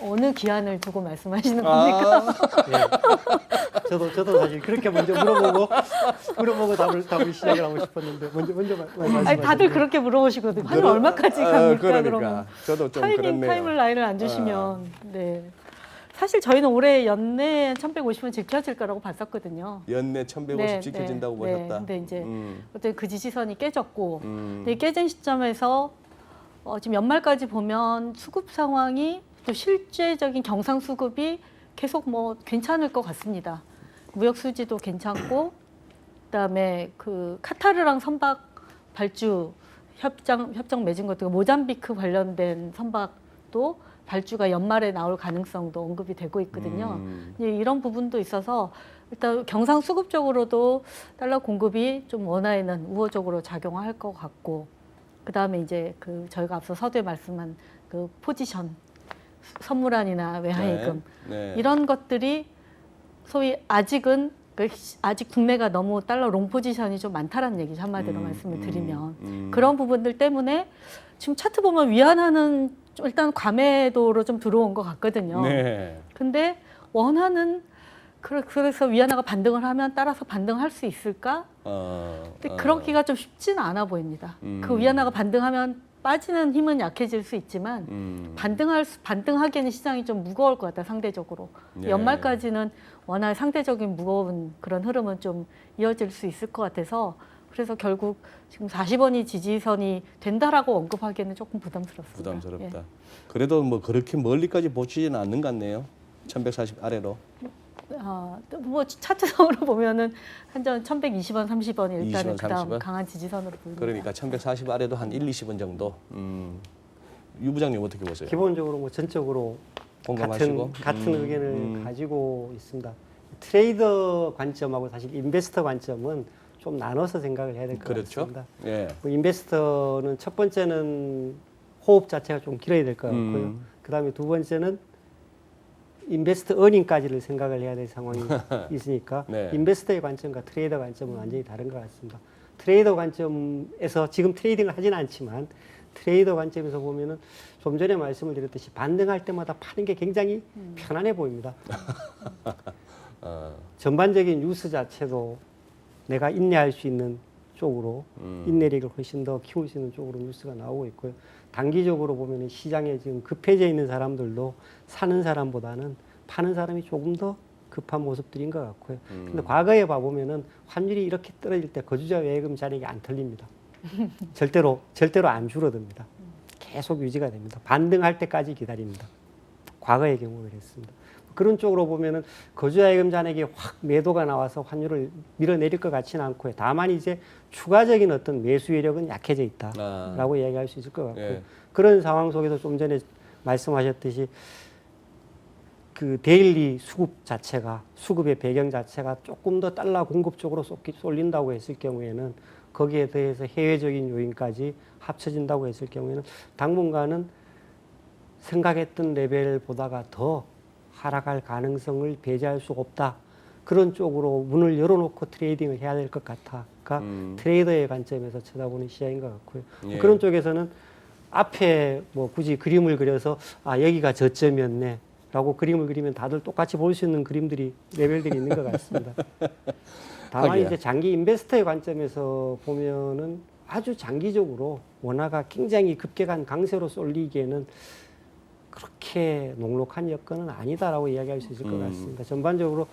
어느 기한을 두고 말씀하시는 겁니까? 저도 사실 그렇게 먼저 물어보고 답을 시작을 하고 싶었는데 먼저 말씀하세요. 아니, 다들 그렇게 물어보시거든요. 환율 얼마까지 갑니까? 그러니까 그러면 저도 좀 그렇네요. 타임라인을 안 주시면 네. 사실 저희는 올해 연내 1,150원 지켜질 거라고 봤었거든요. 연내 1,150 지켜진다고 보셨다. 근데 이제 어떤 그 지지선이 깨졌고, 음. 근데 깨진 시점에서 지금 연말까지 보면 수급 상황이 또 실제적인 경상 수급이 계속 뭐 괜찮을 것 같습니다. 무역 수지도 괜찮고 그다음에 그 카타르랑 선박 발주 협정 맺은 것도 모잠비크 관련된 선박도 발주가 연말에 나올 가능성도 언급이 되고 있거든요. 이제 이런 부분도 있어서 일단 경상 수급적으로도 달러 공급이 좀 원화에는 우호적으로 작용할 것 같고, 그 다음에 이제 그 저희가 앞서 서두에 말씀한 그 포지션, 선물안이나 외화예금 네. 이런 것들이 소위 아직은 아직 국내가 너무 달러 롱 포지션이 좀 많다라는 얘기죠. 한마디로 말씀을 드리면 그런 부분들 때문에 지금 차트 보면 위안화는 좀 일단 과매도로 좀 들어온 것 같거든요. 네. 근데 원화는 그래서 위안화가 반등을 하면 따라서 반등할 수 있을까? 근데 그러기가 좀 쉽지는 않아 보입니다. 그 위안화가 반등하면 빠지는 힘은 약해질 수 있지만 반등하기에는 시장이 좀 무거울 것 같다, 상대적으로. 네. 연말까지는 원화의 상대적인 무거운 그런 흐름은 좀 이어질 수 있을 것 같아서, 그래서 결국 지금 40원이 지지선이 된다라고 언급하기에는 조금 부담스럽습니다. 부담스럽다. 예. 그래도 뭐 그렇게 멀리까지 보지는 않는 것 같네요. 1140 아래로. 뭐 차트상으로 보면은 한전 1120원, 30원이 일단은 20원, 그다음 30원? 강한 지지선으로 보입니다. 그러니까 1140 아래도 한 1, 20원 정도. 유 부장님 어떻게 보세요? 기본적으로 뭐 전적으로 공감하시고? 같은 의견을 가지고 있습니다. 트레이더 관점하고 사실 인베스터 관점은 좀 나눠서 생각을 해야 될 것 그렇죠. 같습니다. 예. 뭐 인베스터는 첫 번째는 호흡 자체가 좀 길어야 될 것 같고요. 그다음에 두 번째는 인베스터 어닝까지를 생각을 해야 될 상황이 있으니까 네. 인베스터의 관점과 트레이더 관점은 완전히 다른 것 같습니다. 트레이더 관점에서 지금 트레이딩을 하지는 않지만 트레이더 관점에서 보면은 좀 전에 말씀을 드렸듯이 반등할 때마다 파는 게 굉장히 편안해 보입니다. 전반적인 뉴스 자체도 내가 인내할 수 있는 쪽으로 인내력을 훨씬 더 키울 수 있는 쪽으로 뉴스가 나오고 있고요. 단기적으로 보면 시장에 지금 급해져 있는 사람들도 사는 사람보다는 파는 사람이 조금 더 급한 모습들인 것 같고요. 근데 과거에 봐보면은 환율이 이렇게 떨어질 때 거주자 외예금 잔액이 안 털립니다. 절대로 안 줄어듭니다. 계속 유지가 됩니다. 반등할 때까지 기다립니다. 과거의 경우는 그랬습니다. 그런 쪽으로 보면은 거주자예금 잔액이 확 매도가 나와서 환율을 밀어내릴 것 같지는 않고요. 다만 이제 추가적인 어떤 매수 여력은 약해져 있다라고 이야기할 수 있을 것 같고요. 예. 그런 상황 속에서 좀 전에 말씀하셨듯이 그 데일리 수급의 배경 자체가 조금 더 달러 공급 쪽으로 쏠린다고 했을 경우에는 거기에 대해서 해외적인 요인까지 합쳐진다고 했을 경우에는 당분간은 생각했던 레벨보다가 더 하락할 가능성을 배제할 수 없다. 그런 쪽으로 문을 열어놓고 트레이딩을 해야 될 것 같아가 트레이더의 관점에서 쳐다보는 시야인 것 같고요. 예. 그런 쪽에서는 앞에 뭐 굳이 그림을 그려서 여기가 저점이었네 라고 그림을 그리면 다들 똑같이 볼 수 있는 레벨들이 있는 것 같습니다. 다만 하기야. 이제 장기 인베스터의 관점에서 보면은 아주 장기적으로 원화가 굉장히 급격한 강세로 쏠리기에는 그렇게 녹록한 여건은 아니다라고 이야기할 수 있을 것 같습니다. 전반적으로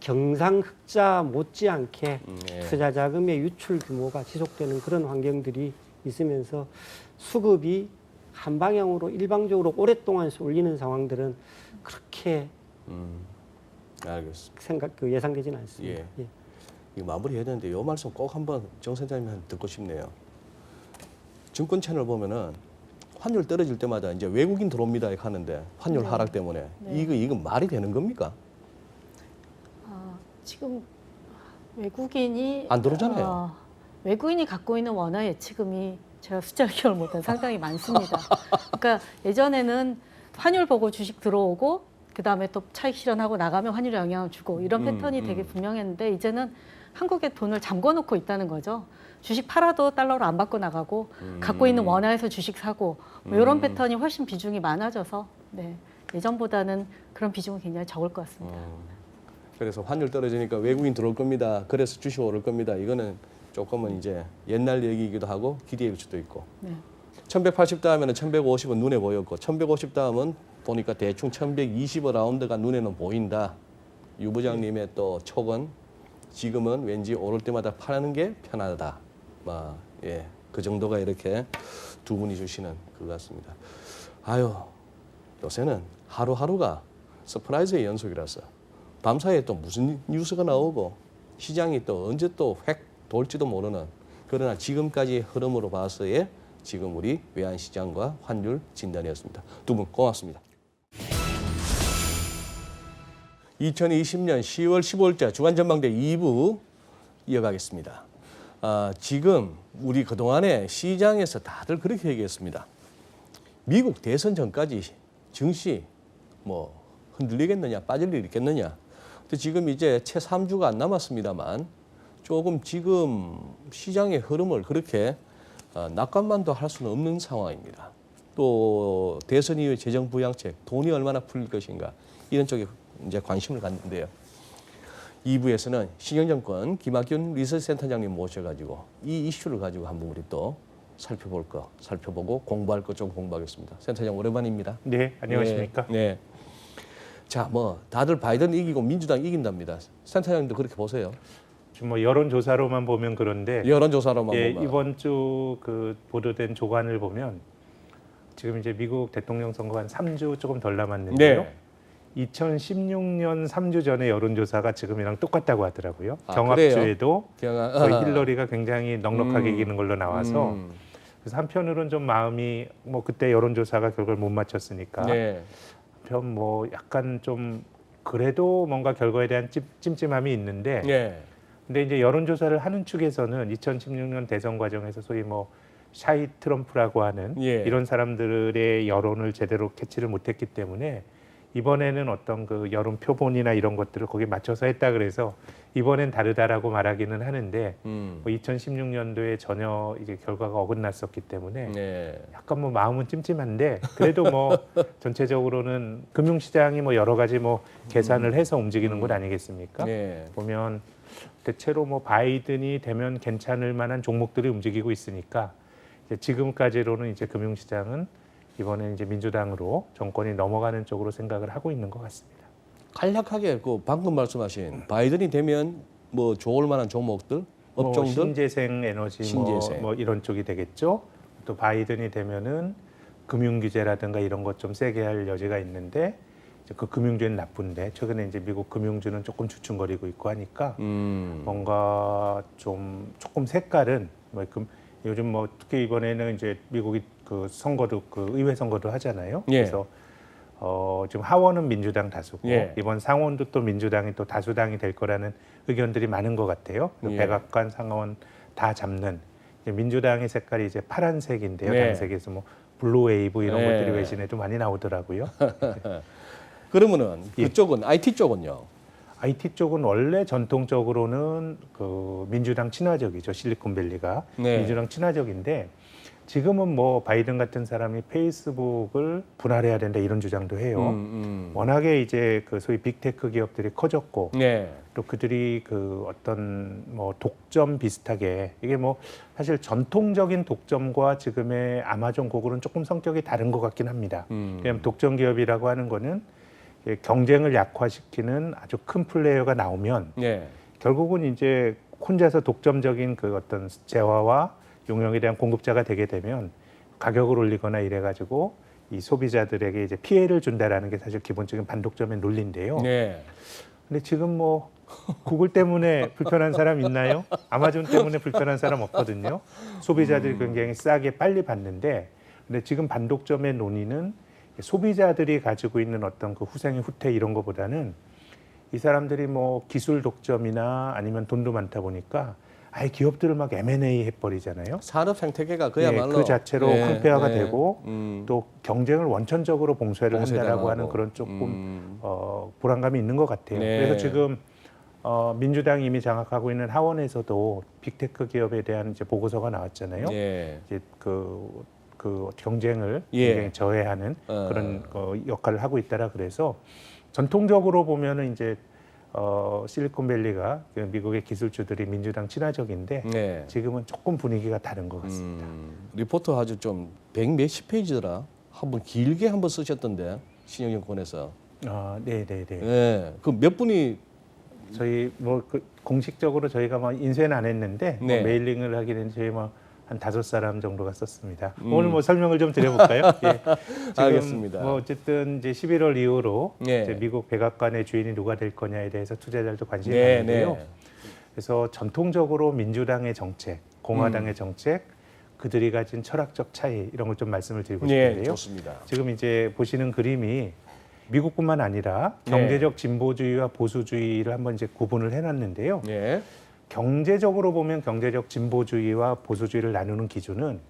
경상흑자 못지않게 예. 투자 자금의 유출 규모가 지속되는 그런 환경들이 있으면서 수급이 한 방향으로 일방적으로 오랫동안 쏠리는 상황들은 그렇게 알겠습니다. 예상되지는 않습니다. 예. 이거 마무리해야 되는데 이 말씀 꼭 한번 정 선생님한테 듣고 싶네요. 증권 채널 보면은 환율 떨어질 때마다 이제 외국인 들어옵니다 이렇게 하는데 환율 하락 때문에 이거 말이 되는 겁니까? 지금 외국인이 안 들어오잖아요. 외국인이 갖고 있는 원화 예치금이 제가 숫자를 기억을 못한 상당히 많습니다. 그러니까 예전에는 환율 보고 주식 들어오고 그 다음에 또 차익 실현하고 나가면 환율에 영향을 주고 이런 패턴이 되게 분명했는데 이제는 한국에 돈을 잠궈놓고 있다는 거죠. 주식 팔아도 달러로 안 받고 나가고 갖고 있는 원화에서 주식 사고 뭐 이런 패턴이 훨씬 비중이 많아져서 예전보다는 그런 비중은 굉장히 적을 것 같습니다. 그래서 환율 떨어지니까 외국인 들어올 겁니다. 그래서 주식 오를 겁니다. 이거는 조금은 이제 옛날 얘기이기도 하고 기대일 수도 있고. 1180 다음에는 1150은 눈에 보였고 1150 다음은 보니까 대충 1120 라운드가 눈에는 보인다. 유 부장님의 또 촉은 지금은 왠지 오를 때마다 파는 게 편하다. 그 정도가 이렇게 두 분이 주시는 것 같습니다. 요새는 하루하루가 서프라이즈의 연속이라서 밤사이에 또 무슨 뉴스가 나오고 시장이 또 언제 또 획 돌지도 모르는 그러나 지금까지 흐름으로 봐서의 지금 우리 외환시장과 환율 진단이었습니다. 두 분 고맙습니다. 2020년 10월 15일자 주간전망대 2부 이어가겠습니다. 지금 우리 그동안에 시장에서 다들 그렇게 얘기했습니다. 미국 대선 전까지 증시 뭐 흔들리겠느냐 빠질 일 있겠느냐. 근데 지금 이제 채 3주가 안 남았습니다만 조금 지금 시장의 흐름을 그렇게 낙관만도 할 수는 없는 상황입니다. 또 대선 이후의 재정 부양책 돈이 얼마나 풀릴 것인가 이런 쪽에 이제 관심을 갖는데요. 2부에서는 신영정권 김학균 리서치센터장님 모셔가지고 이 이슈를 가지고 한번 우리 또 살펴보고 공부할 것 좀 공부하겠습니다. 센터장 오랜만입니다. 네, 안녕하십니까? 네. 자, 뭐 다들 바이든 이기고 민주당 이긴답니다. 센터장님도 그렇게 보세요. 지금 뭐 여론조사로만 보면 그런데 여론조사로만 예, 보면 이번 주 그 보도된 조간을 보면 지금 이제 미국 대통령 선거 한 3주 조금 덜 남았는데요. 네. 2016년 3주 전에 여론조사가 지금이랑 똑같다고 하더라고요. 아, 경합주에도 경합- 거의 힐러리가 굉장히 넉넉하게 음. 이기는 걸로 나와서 그래서 한편으로는 좀 마음이 뭐 그때 여론조사가 결과를 못 맞췄으니까 네. 한편 뭐 약간 좀 그래도 뭔가 결과에 대한 찜찜함이 있는데 네. 근데 이제 여론조사를 하는 측에서는 2016년 대선 과정에서 소위 뭐 샤이 트럼프라고 하는 예. 이런 사람들의 여론을 제대로 캐치를 못했기 때문에 이번에는 어떤 그 여론 표본이나 이런 것들을 거기에 맞춰서 했다 그래서 이번엔 다르다라고 말하기는 하는데 뭐 2016년도에 전혀 이게 결과가 어긋났었기 때문에 네. 약간 뭐 마음은 찜찜한데 그래도 뭐 전체적으로는 금융시장이 뭐 여러 가지 뭐 계산을 해서 움직이는 것 아니겠습니까? 네. 보면 대체로 뭐 바이든이 되면 괜찮을 만한 종목들이 움직이고 있으니까 이제 지금까지로는 이제 금융시장은 이번에 이제 민주당으로 정권이 넘어가는 쪽으로 생각을 하고 있는 것 같습니다. 간략하게 그 방금 말씀하신 바이든이 되면 뭐 좋을 만한 종목들, 뭐 업종들, 신재생 에너지 신재생. 뭐 이런 쪽이 되겠죠. 또 바이든이 되면은 금융 규제라든가 이런 것 좀 세게 할 여지가 있는데 이제 그 금융주는 나쁜데 최근에 이제 미국 금융주는 조금 주춤거리고 있고 하니까 뭔가 좀 조금 색깔은 뭐 요즘 뭐 특히 이번에는 이제 미국이 그 선거도 그 의회 선거도 하잖아요. 예. 그래서 지금 하원은 민주당 다수고 예. 이번 상원도 또 민주당이 또 다수당이 될 거라는 의견들이 많은 것 같아요. 그 예. 백악관 상원 다 잡는 이제 민주당의 색깔이 이제 파란색인데요. 네. 당색에서 뭐 블루 웨이브 이런 네. 것들이 외신에도 많이 나오더라고요. 그러면은 예. 그쪽은 IT 쪽은요. IT 쪽은 원래 전통적으로는 그 민주당 친화적이죠. 실리콘밸리가 네. 민주당 친화적인데 지금은 뭐 바이든 같은 사람이 페이스북을 분할해야 된다 이런 주장도 해요. 워낙에 이제 그 소위 빅테크 기업들이 커졌고 네. 또 그들이 그 어떤 뭐 독점 비슷하게 이게 뭐 사실 전통적인 독점과 지금의 아마존 구글은 조금 성격이 다른 것 같긴 합니다. 왜냐하면 독점 기업이라고 하는 거는 경쟁을 약화시키는 아주 큰 플레이어가 나오면 네. 결국은 이제 혼자서 독점적인 그 어떤 재화와 용량에 대한 공급자가 되게 되면 가격을 올리거나 이래가지고 이 소비자들에게 이제 피해를 준다라는 게 사실 기본적인 반독점의 논리인데요. 네. 근데 지금 뭐 구글 때문에 불편한 사람 있나요? 아마존 때문에 불편한 사람 없거든요. 소비자들이 굉장히 싸게 빨리 받는데, 근데 지금 반독점의 논의는 소비자들이 가지고 있는 어떤 그 후생의 후퇴 이런 거보다는 이 사람들이 뭐 기술 독점이나 아니면 돈도 많다 보니까 아예 기업들을 막 M&A 해버리잖아요. 산업 생태계가 그야말로 그 자체로 황폐화가 되고 음. 또 경쟁을 원천적으로 봉쇄를 봉쇄당하고. 한다라고 하는 그런 조금 불안감이 있는 것 같아요. 네. 그래서 지금 민주당이 이미 장악하고 있는 하원에서도 빅테크 기업에 대한 이제 보고서가 나왔잖아요. 예. 이제 그 경쟁을 예. 굉장히 저해하는 그런 역할을 하고 있다라 그래서 전통적으로 보면은 이제 실리콘밸리가 미국의 기술주들이 민주당 친화적인데 네. 지금은 조금 분위기가 다른 것 같습니다. 리포터 아주 좀 100몇십 페이지더라. 한번 길게 한번 쓰셨던데 신영정권에서. 네네네. 네. 그 몇 분이 저희 뭐 공식적으로 저희가 뭐 인쇄는 안 했는데 네. 뭐 메일링을 하긴 했는데 저희 뭐 한 5사람 정도가 썼습니다. 오늘 뭐 설명을 좀 드려볼까요? 예. 지금 알겠습니다. 뭐 어쨌든 이제 11월 이후로 네. 이제 미국 백악관의 주인이 누가 될 거냐에 대해서 투자자들도 관심이 네, 많은데요. 네. 그래서 전통적으로 민주당의 정책, 공화당의 정책, 그들이 가진 철학적 차이 이런 걸 좀 말씀을 드리고 네, 싶은데요. 좋습니다. 지금 이제 보시는 그림이 미국뿐만 아니라 네. 경제적 진보주의와 보수주의를 한번 이제 구분을 해놨는데요. 네. 경제적으로 보면 경제적 진보주의와 보수주의를 나누는 기준은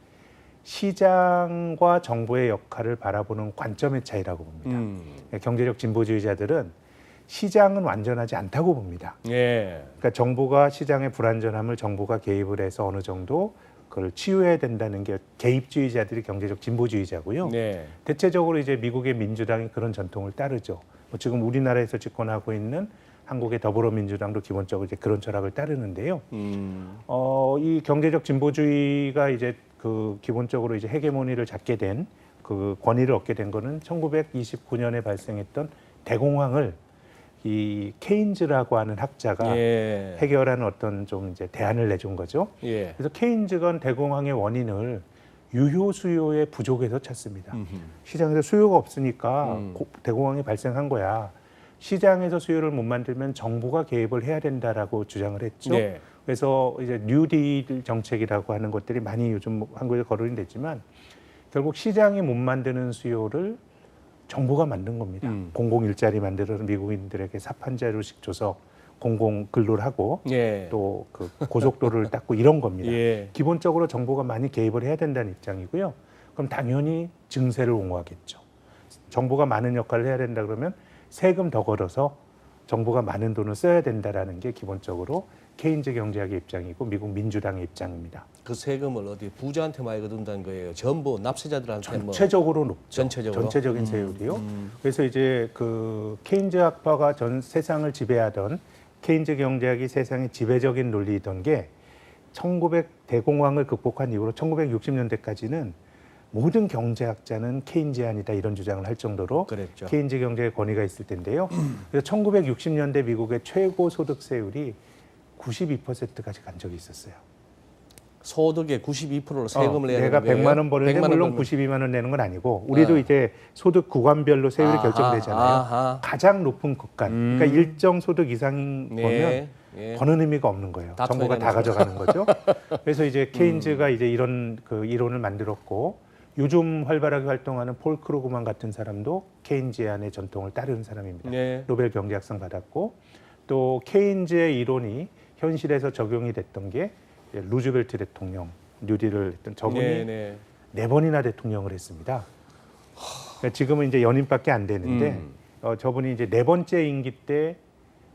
시장과 정부의 역할을 바라보는 관점의 차이라고 봅니다. 경제적 진보주의자들은 시장은 완전하지 않다고 봅니다. 예. 그러니까 정부가 시장의 불안전함을 정부가 개입을 해서 어느 정도 그걸 치유해야 된다는 게 개입주의자들이 경제적 진보주의자고요. 네. 대체적으로 이제 미국의 민주당이 그런 전통을 따르죠. 뭐 지금 우리나라에서 집권하고 있는 한국의 더불어민주당도 기본적으로 이제 그런 철학을 따르는데요. 이 경제적 진보주의가 이제 그 기본적으로 이제 헤게모니를 잡게 된 그 권위를 얻게 된 거는 1929년에 발생했던 대공황을 이 케인즈라고 하는 학자가 예. 해결하는 어떤 좀 이제 대안을 내준 거죠. 예. 그래서 케인즈가 대공황의 원인을 유효 수요의 부족에서 찾습니다. 시장에서 수요가 없으니까 대공황이 발생한 거야. 시장에서 수요를 못 만들면 정부가 개입을 해야 된다라고 주장을 했죠. 네. 그래서 이제 뉴딜 정책이라고 하는 것들이 많이 요즘 한국에 거론이 됐지만 결국 시장이 못 만드는 수요를 정부가 만든 겁니다. 공공 일자리 만들어서 미국인들에게 삽한자루씩 줘서 공공 근로를 하고 예. 또 그 고속도로를 닦고 이런 겁니다. 예. 기본적으로 정부가 많이 개입을 해야 된다는 입장이고요. 그럼 당연히 증세를 옹호하겠죠. 정부가 많은 역할을 해야 된다 그러면 세금 더 걸어서 정부가 많은 돈을 써야 된다라는 게 기본적으로 케인즈 경제학의 입장이고 미국 민주당의 입장입니다. 그 세금을 어디 부자한테 많이 거둔다는 거예요. 전부 납세자들한테 뭐 전체적으로 높죠. 전체적으로? 전체적인 세율이요. 그래서 이제 그 케인즈 학파가 전 세상을 지배하던 케인즈 경제학이 세상의 지배적인 논리이던 게 1900 대공황을 극복한 이후로 1960년대까지는 모든 경제학자는 케인지안이다 이런 주장을 할 정도로 그랬죠. 케인즈 경제의 권위가 있을 텐데요. 그래서 1960년대 미국의 최고 소득세율이 92%까지 간 적이 있었어요. 소득의 92%를 세금을 내는 내가 거예요. 100만 원 버는데 100만 원 물론 벌면- 92만 원 내는 건 아니고 우리도 이제 소득 구간별로 세율이 아하, 결정되잖아요. 아하. 가장 높은 구간, 그러니까 일정 소득 이상인 거면 네. 예. 버는 의미가 없는 거예요. 다 정부가 다 토해내는 가져가는 거죠. 그래서 이제 케인즈가 이제 이런 그 이론을 만들었고 요즘 활발하게 활동하는 폴 크루그만 같은 사람도 케인지안의 전통을 따르는 사람입니다. 네. 노벨 경제학상 받았고 또 케인즈의 이론이 현실에서 적용이 됐던 게 루즈벨트 대통령 뉴딜을 했던 저분이 네. 네 번이나 대통령을 했습니다. 그러니까 지금은 이제 연임밖에 안 되는데 저분이 이제 네 번째 임기 때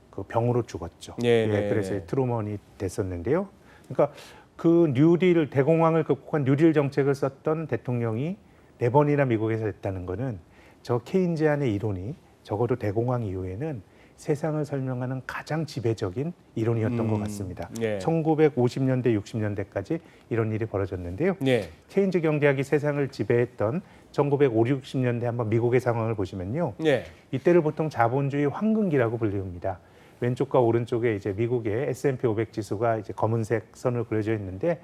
그 병으로 죽었죠. 네, 네, 그래서 네. 트루먼이 됐었는데요. 그러니까 그 뉴딜 대공황을 극복한 뉴딜 정책을 썼던 대통령이 네 번이나 미국에서 했다는 거는 저 케인지안의 이론이 적어도 대공황 이후에는 세상을 설명하는 가장 지배적인 이론이었던 것 같습니다. 네. 1950년대, 60년대까지 이런 일이 벌어졌는데요. 네. 케인즈 경제학이 세상을 지배했던 1950, 60년대 한번 미국의 상황을 보시면요. 네. 이때를 보통 자본주의 황금기라고 불립니다. 왼쪽과 오른쪽에 이제 미국의 S&P 500 지수가 이제 검은색 선으로 그려져 있는데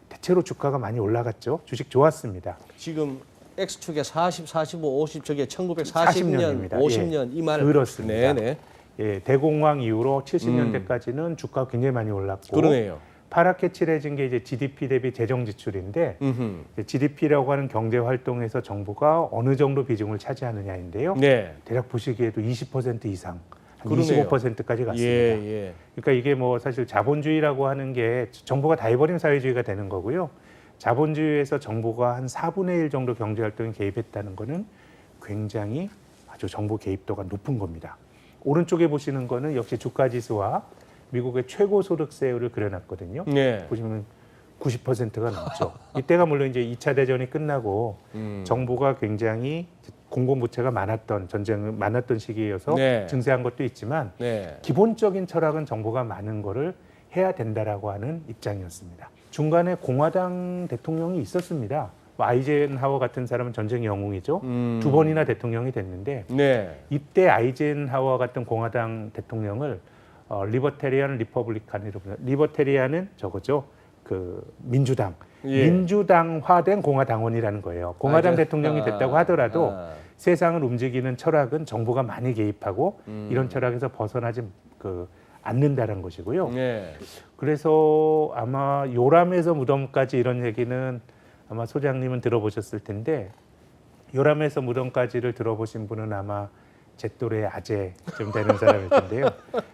대체로 주가가 많이 올라갔죠. 주식 좋았습니다. 지금 X축에 40, 45, 50 저게 1940년, 40년입니다. 50년 이 말. 그렇습니다. 네네. 예, 대공황 이후로 70년대까지는 주가가 굉장히 많이 올랐고 그러네요. 파랗게 칠해진 게 이제 GDP 대비 재정 지출인데 GDP라고 하는 경제 활동에서 정부가 어느 정도 비중을 차지하느냐인데요. 네. 대략 보시기에도 20% 이상, 한 그러네요. 25%까지 갔습니다. 예. 그러니까 이게 뭐 사실 자본주의라고 하는 게 정부가 다 해버린 사회주의가 되는 거고요. 자본주의에서 정부가 한 4분의 1 정도 경제 활동에 개입했다는 거는 굉장히 아주 정부 개입도가 높은 겁니다. 오른쪽에 보시는 거는 역시 주가 지수와 미국의 최고 소득세율을 그려놨거든요. 네. 보시면 90%가 넘죠. 이때가 물론 이제 2차 대전이 끝나고 정부가 굉장히 공공부채가 많았던 전쟁이 많았던 시기여서 네. 증세한 것도 있지만 네. 기본적인 철학은 정부가 많은 거를 해야 된다라고 하는 입장이었습니다. 중간에 공화당 대통령이 있었습니다. 뭐 아이젠하워 같은 사람은 전쟁 영웅이죠. 2번이나 대통령이 됐는데 네. 이때 아이젠하워 같은 공화당 대통령을 리버테리안 리퍼블리칸이라고 불러요. 리버테리안은 저거죠. 그 민주당. 예. 민주당화된 공화당원이라는 거예요. 공화당 대통령이 됐다고 하더라도 세상을 움직이는 철학은 정부가 많이 개입하고 이런 철학에서 벗어나지 그 않는다는 것이고요. 네. 그래서 아마 요람에서 무덤까지 이런 얘기는 아마 소장님은 들어보셨을 텐데 요람에서 무덤까지를 들어보신 분은 아마 제 또래 아재 좀 되는 사람일 텐데요.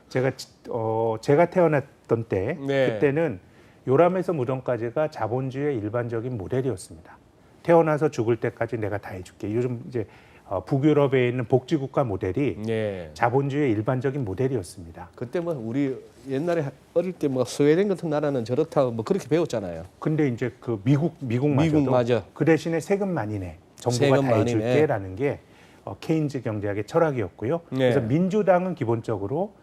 제가 태어났던 때 네. 그때는 요람에서 무덤까지가 자본주의의 일반적인 모델이었습니다. 태어나서 죽을 때까지 내가 다 해줄게. 요즘 이제 북유럽에 있는 복지국가 모델이 네. 자본주의의 일반적인 모델이었습니다. 그때 뭐 우리 옛날에 어릴 때 뭐 스웨덴 같은 나라는 저렇다 뭐 그렇게 배웠잖아요. 근데 이제 그 미국마저도 미국 맞아. 그 대신에 세금 많이 내. 정부가 세금 다 많이 해줄게라는 게 케인즈 경제학의 철학이었고요. 네. 그래서 민주당은 기본적으로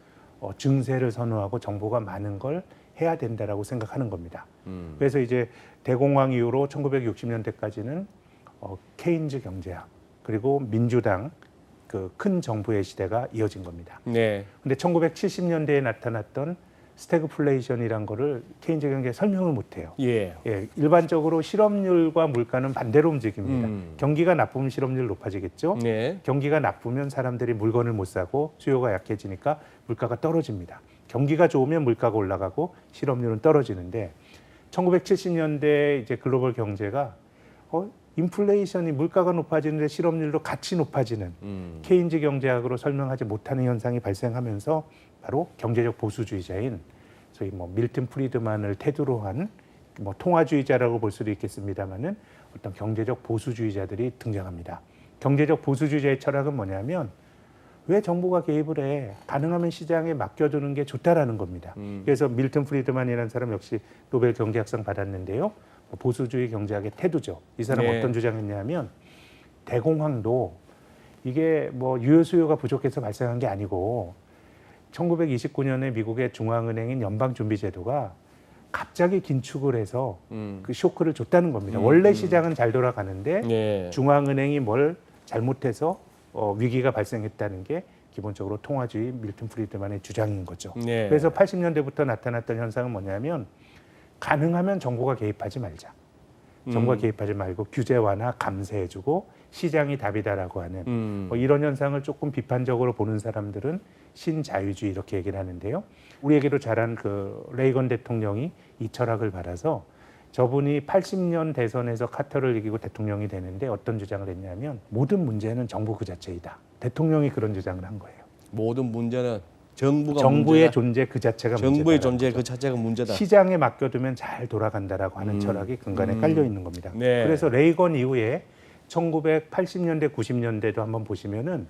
증세를 선호하고 정부가 많은 걸 해야 된다라고 생각하는 겁니다. 그래서 이제 대공황 이후로 1960년대까지는 케인즈 경제학 그리고 민주당 그 큰 정부의 시대가 이어진 겁니다. 네. 근데 1970년대에 나타났던 스태그플레이션이란 거를 케인즈 경제에 설명을 못 해요. 예. 예, 일반적으로 실업률과 물가는 반대로 움직입니다. 음. 경기가 나쁘면 실업률 높아지겠죠. 네. 경기가 나쁘면 사람들이 물건을 못 사고 수요가 약해지니까 물가가 떨어집니다. 경기가 좋으면 물가가 올라가고 실업률은 떨어지는데 1970년대 이제 글로벌 경제가 인플레이션이 물가가 높아지는데 실업률도 같이 높아지는 케인즈 경제학으로 설명하지 못하는 현상이 발생하면서 바로 경제적 보수주의자인 소위 뭐 밀튼 프리드만을 태두로 한 뭐 통화주의자라고 볼 수도 있겠습니다만은 어떤 경제적 보수주의자들이 등장합니다. 경제적 보수주의자의 철학은 뭐냐면 왜 정부가 개입을 해? 가능하면 시장에 맡겨두는 게 좋다라는 겁니다. 그래서 밀튼 프리드만이라는 사람 역시 노벨 경제학상 받았는데요. 보수주의 경제학의 태도죠. 이 사람 네. 어떤 주장했냐면 대공황도 이게 뭐 유효 수요가 부족해서 발생한 게 아니고 1929년에 미국의 중앙은행인 연방준비제도가 갑자기 긴축을 해서 그 쇼크를 줬다는 겁니다. 원래 시장은 잘 돌아가는데 네. 중앙은행이 뭘 잘못해서 위기가 발생했다는 게 기본적으로 통화주의 밀튼 프리드만의 주장인 거죠. 네. 그래서 80년대부터 나타났던 현상은 뭐냐면 가능하면 정부가 개입하지 말자. 정부가 개입하지 말고 규제 완화 감세해주고 시장이 답이다라고 하는 뭐 이런 현상을 조금 비판적으로 보는 사람들은 신자유주의 이렇게 얘기를 하는데요. 우리에게도 잘한 그 레이건 대통령이 이 철학을 받아서 저분이 80년 대선에서 카터를 이기고 대통령이 되는데 어떤 주장을 했냐면 모든 문제는 정부 그 자체이다. 대통령이 그런 주장을 한 거예요. 모든 문제는 정부가 정부의 문제다. 존재 그 자체가 정부의 문제다라는 존재 거죠. 그 자체가 문제다. 시장에 맡겨두면 잘 돌아간다라고 하는 철학이 근간에 깔려 있는 겁니다. 네. 그래서 레이건 이후에 1980년대, 90년대도 한번 보시면은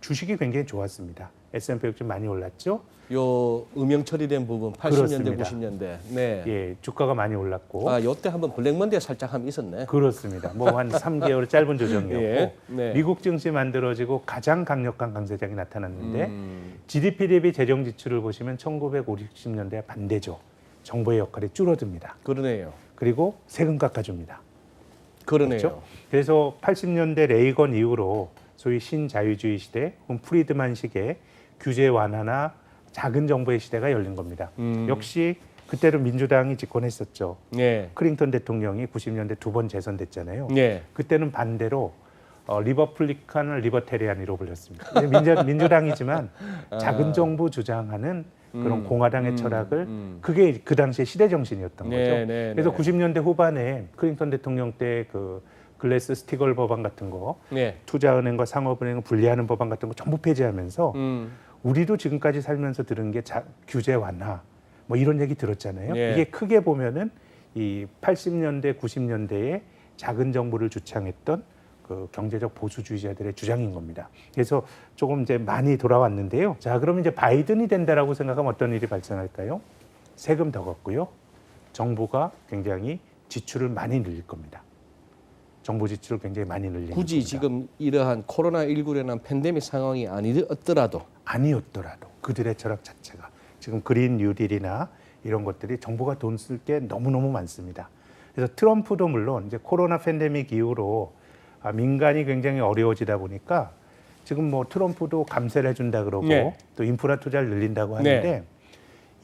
주식이 굉장히 좋았습니다. S&P 500좀 많이 올랐죠. 요 음영 처리된 부분 80년대, 그렇습니다. 90년대. 네. 예, 주가가 많이 올랐고. 아, 요때 한번 블랙먼데이 살짝 한번 있었네. 그렇습니다. 뭐 한 3개월 짧은 조정이었고 예, 네. 미국 증시 만들어지고 가장 강력한 강세장이 나타났는데 GDP 대비 재정 지출을 보시면 1950년대 반대죠. 정부의 역할이 줄어듭니다. 그러네요. 그리고 세금 깎아줍니다. 그러네요. 그렇죠? 그래서 80년대 레이건 이후로 소위 신자유주의 시대, 혹은 프리드만식의 규제 완화나 작은 정부의 시대가 열린 겁니다. 역시 그때도 민주당이 집권했었죠. 네. 클린턴 대통령이 90년대 2번 재선됐잖아요. 네. 그때는 반대로 리버플리칸을 리버테리안으로 불렸습니다. 민주당이지만 작은 정부 주장하는 그런 공화당의 철학을 그게 그 당시에 시대 정신이었던 네, 거죠. 네, 그래서 네. 90년대 후반에 클린턴 대통령 때 그 글래스 스티걸 법안 같은 거, 네. 투자은행과 상업은행을 분리하는 법안 같은 거 전부 폐지하면서 우리도 지금까지 살면서 들은 게 규제 완화 뭐 이런 얘기 들었잖아요. 네. 이게 크게 보면은 이 80년대, 90년대에 작은 정부를 주창했던 그 경제적 보수주의자들의 주장인 겁니다. 그래서 조금 이제 많이 돌아왔는데요. 자, 그럼 이제 바이든이 된다라고 생각하면 어떤 일이 발생할까요? 세금 더 걷고요. 정부가 굉장히 지출을 많이 늘릴 겁니다. 정부 지출을 굉장히 많이 늘리는 굳이 겁니다. 지금 이러한 코로나19라는 팬데믹 상황이 아니었더라도 아니었더라도 그들의 철학 자체가 지금 그린 뉴딜이나 이런 것들이 정부가 돈 쓸 게 너무너무 많습니다. 그래서 트럼프도 물론 이제 코로나 팬데믹 이후로 민간이 굉장히 어려워지다 보니까 지금 뭐 트럼프도 감세를 해준다 그러고 네. 또 인프라 투자를 늘린다고 하는데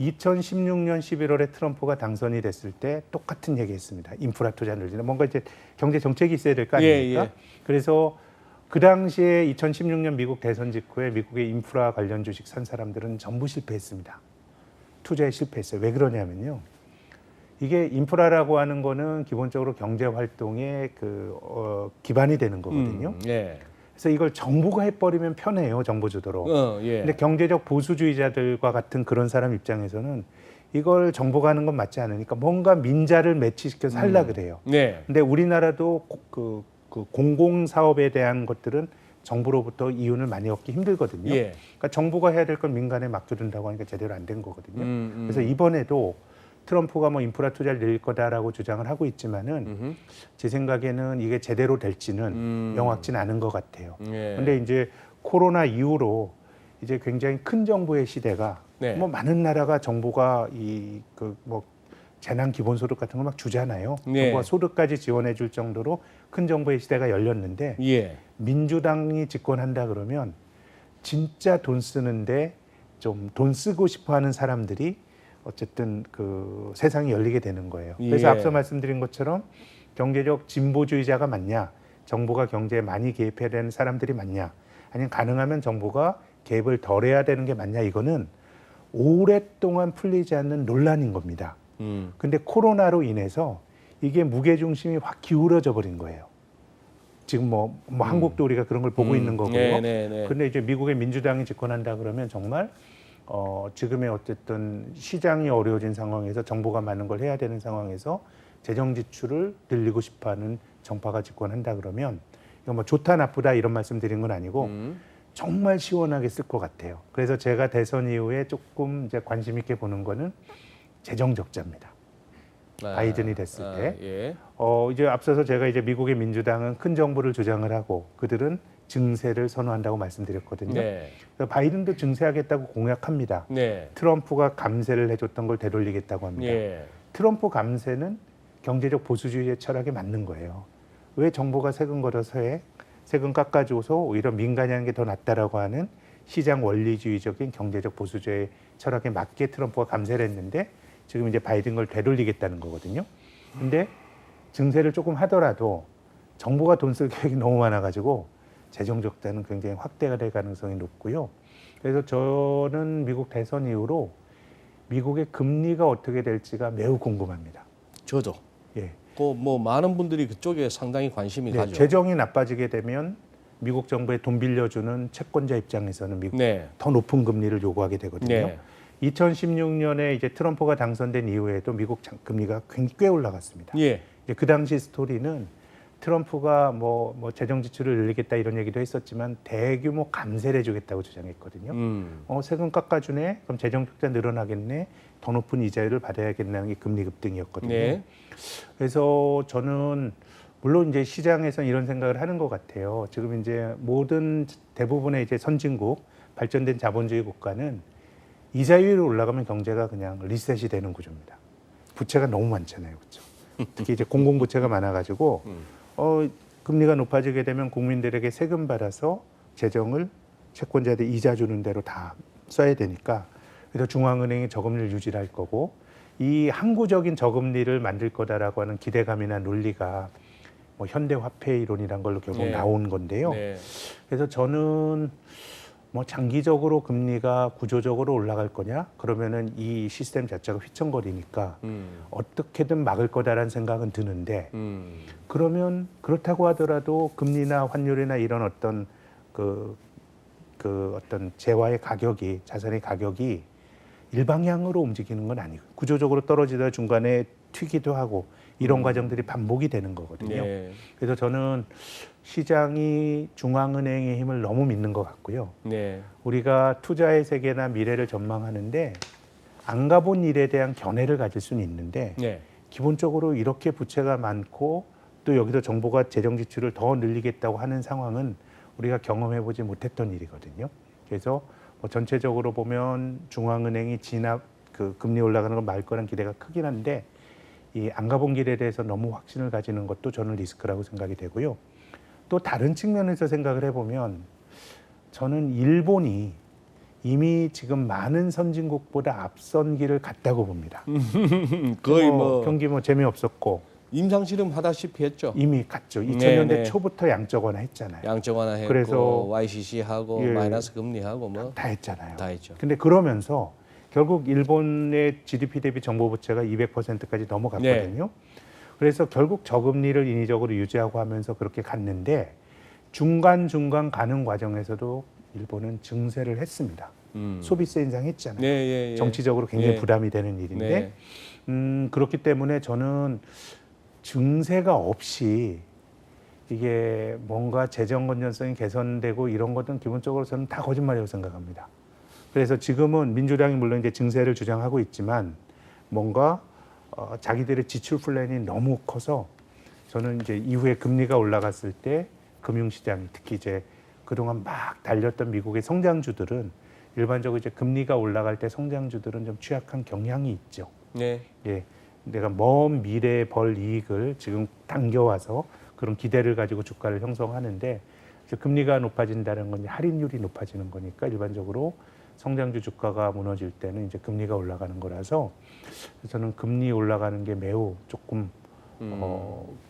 2016년 11월에 트럼프가 당선이 됐을 때 똑같은 얘기했습니다. 인프라 투자 늘리는 뭔가 이제 경제 정책이 있어야 될 거 아닙니까? 예. 그래서 그 당시에 2016년 미국 대선 직후에 미국의 인프라 관련 주식 산 사람들은 전부 실패했습니다. 투자에 실패했어요. 왜 그러냐면요. 이게 인프라라고 하는 거는 기본적으로 경제 활동의 기반이 되는 거거든요. 예. 그래서 이걸 정부가 해버리면 편해요. 정보 주도록. 예. 근데 경제적 보수주의자들과 같은 그런 사람 입장에서는 이걸 정부가 하는 건 맞지 않으니까 뭔가 민자를 매치시켜서 하려 그래요. 네. 근데 우리나라도 그 공공 사업에 대한 것들은 정부로부터 이윤을 많이 얻기 힘들거든요. 예. 그러니까 정부가 해야 될 건 민간에 맡겨둔다고 하니까 제대로 안 된 거거든요. 그래서 음. 이번에도 트럼프가 뭐 인프라 투자를 늘릴 거다라고 주장을 하고 있지만은 제 생각에는 이게 제대로 될지는 명확치는 않은 것 같아요. 예. 근데 이제 코로나 이후로 이제 굉장히 큰 정부의 시대가 네. 뭐 많은 나라가 정부가 뭐 재난 기본소득 같은 걸 막 주잖아요. 네. 정부가 소득까지 지원해 줄 정도로 큰 정부의 시대가 열렸는데 예. 민주당이 집권한다 그러면 진짜 돈 쓰는데 좀 돈 쓰고 싶어 하는 사람들이 어쨌든 그 세상이 열리게 되는 거예요. 그래서 예. 앞서 말씀드린 것처럼 경제적 진보주의자가 맞냐, 정부가 경제에 많이 개입해야 되는 사람들이 맞냐, 아니면 가능하면 정부가 개입을 덜 해야 되는 게 맞냐, 이거는 오랫동안 풀리지 않는 논란인 겁니다. 근데 코로나로 인해서 이게 무게중심이 확 기울어져 버린 거예요. 지금 뭐 한국도 우리가 그런 걸 보고 있는 거고요. 네. 근데 이제 미국의 민주당이 집권한다 그러면 정말 지금의 어쨌든 시장이 어려워진 상황에서 정부가 많은 걸 해야 되는 상황에서 재정 지출을 늘리고 싶어하는 정파가 집권한다 그러면 이거 뭐 좋다 나쁘다 이런 말씀드린 건 아니고 정말 시원하게 쓸 것 같아요. 그래서 제가 대선 이후에 조금 이제 관심 있게 보는 거는 재정 적자입니다. 바이든이 됐을 때. 예. 이제 앞서서 제가 이제 미국의 민주당은 큰 정부를 주장을 하고 그들은 증세를 선호한다고 말씀드렸거든요. 네. 그래서 바이든도 증세하겠다고 공약합니다. 네. 트럼프가 감세를 해줬던 걸 되돌리겠다고 합니다. 예. 트럼프 감세는 경제적 보수주의의 철학에 맞는 거예요. 왜 정부가 세금 걸어서 해? 세금 깎아줘서 오히려 민간이 하는 게 더 낫다라고 하는 시장 원리주의적인 경제적 보수주의 철학에 맞게 트럼프가 감세를 했는데 지금 이제 바이든 걸 되돌리겠다는 거거든요. 근데 증세를 조금 하더라도 정부가 돈 쓸 계획이 너무 많아가지고 재정 적자는 굉장히 확대가 될 가능성이 높고요. 그래서 저는 미국 대선 이후로 미국의 금리가 어떻게 될지가 매우 궁금합니다. 저도. 예. 뭐 많은 분들이 그쪽에 상당히 관심이 네, 가죠. 재정이 나빠지게 되면 미국 정부에 돈 빌려주는 채권자 입장에서는 미국 네. 더 높은 금리를 요구하게 되거든요. 네. 2016년에 이제 트럼프가 당선된 이후에도 미국 금리가 꽤 올라갔습니다. 예. 이제 그 당시 스토리는 트럼프가 뭐 재정 지출을 늘리겠다 이런 얘기도 했었지만 대규모 감세를 해주겠다고 주장했거든요. 세금 깎아주네, 그럼 재정 적자 늘어나겠네, 더 높은 이자율을 받아야겠다는 게 금리 급등이었거든요. 네. 그래서 저는 물론 이제 시장에서 이런 생각을 하는 것 같아요. 지금 이제 모든 대부분의 이제 선진국 발전된 자본주의 국가는 이자율이 올라가면 경제가 그냥 리셋이 되는 구조입니다. 부채가 너무 많잖아요, 그렇죠? 특히 이제 공공부채가 많아가지고 금리가 높아지게 되면 국민들에게 세금 받아서 재정을 채권자들 이자 주는 대로 다 써야 되니까 그래서 중앙은행이 저금리를 유지할 거고 이 항구적인 저금리를 만들 거다라고 하는 기대감이나 논리가 뭐 현대 화폐 이론이란 걸로 결국 네. 나온 건데요. 네. 그래서 저는 뭐 장기적으로 금리가 구조적으로 올라갈 거냐? 그러면은 이 시스템 자체가 휘청거리니까 어떻게든 막을 거다라는 생각은 드는데 그러면 그렇다고 하더라도 금리나 환율이나 이런 어떤 그 어떤 재화의 가격이 자산의 가격이 일방향으로 움직이는 건 아니고 구조적으로 떨어지다 중간에 튀기도 하고 이런 과정들이 반복이 되는 거거든요. 네. 그래서 저는 시장이 중앙은행의 힘을 너무 믿는 것 같고요. 네. 우리가 투자의 세계나 미래를 전망하는데 안 가본 일에 대한 견해를 가질 수는 있는데 네. 기본적으로 이렇게 부채가 많고 또 여기서 정부가 재정 지출을 더 늘리겠다고 하는 상황은 우리가 경험해보지 못했던 일이거든요. 그래서 뭐 전체적으로 보면 중앙은행이 금리 올라가는 걸 말 거란 기대가 크긴 한데 이 안 가본 길에 대해서 너무 확신을 가지는 것도 저는 리스크라고 생각이 되고요. 또 다른 측면에서 생각을 해보면 저는 일본이 이미 지금 많은 선진국보다 앞선 길을 갔다고 봅니다. 거의 뭐 경기 재미없었고 임상실험 하다시피 했죠. 이미 갔죠. 2000년대 네. 초부터 양적 완화 했잖아요. 양적 완화 했고 그래서 YCC 하고 예. 마이너스 금리 하고 뭐 다 했잖아요. 다 했죠. 근데 그러면서 결국 일본의 GDP 대비 정보 부채가 200%까지 넘어갔거든요. 그래서 결국 저금리를 인위적으로 유지하고 하면서 그렇게 갔는데 중간중간 가는 과정에서도 일본은 증세를 했습니다. 소비세 인상했잖아요. 네, 예, 예. 정치적으로 굉장히 네. 부담이 되는 일인데 그렇기 때문에 저는 증세가 없이 이게 뭔가 재정 건전성이 개선되고 이런 것은 기본적으로 저는 다 거짓말이라고 생각합니다. 그래서 지금은 민주당이 물론 이제 증세를 주장하고 있지만 뭔가 자기들의 지출 플랜이 너무 커서 저는 이제 이후에 금리가 올라갔을 때 금융시장 특히 이제 그동안 막 달렸던 미국의 성장주들은 일반적으로 이제 금리가 올라갈 때 성장주들은 좀 취약한 경향이 있죠. 네. 예, 내가 먼 미래에 벌 이익을 지금 당겨와서 그런 기대를 가지고 주가를 형성하는데 이제 금리가 높아진다는 건 할인율이 높아지는 거니까 일반적으로 성장주 주가가 무너질 때는 이제 금리가 올라가는 거라서 저는 금리 올라가는 게 매우 조금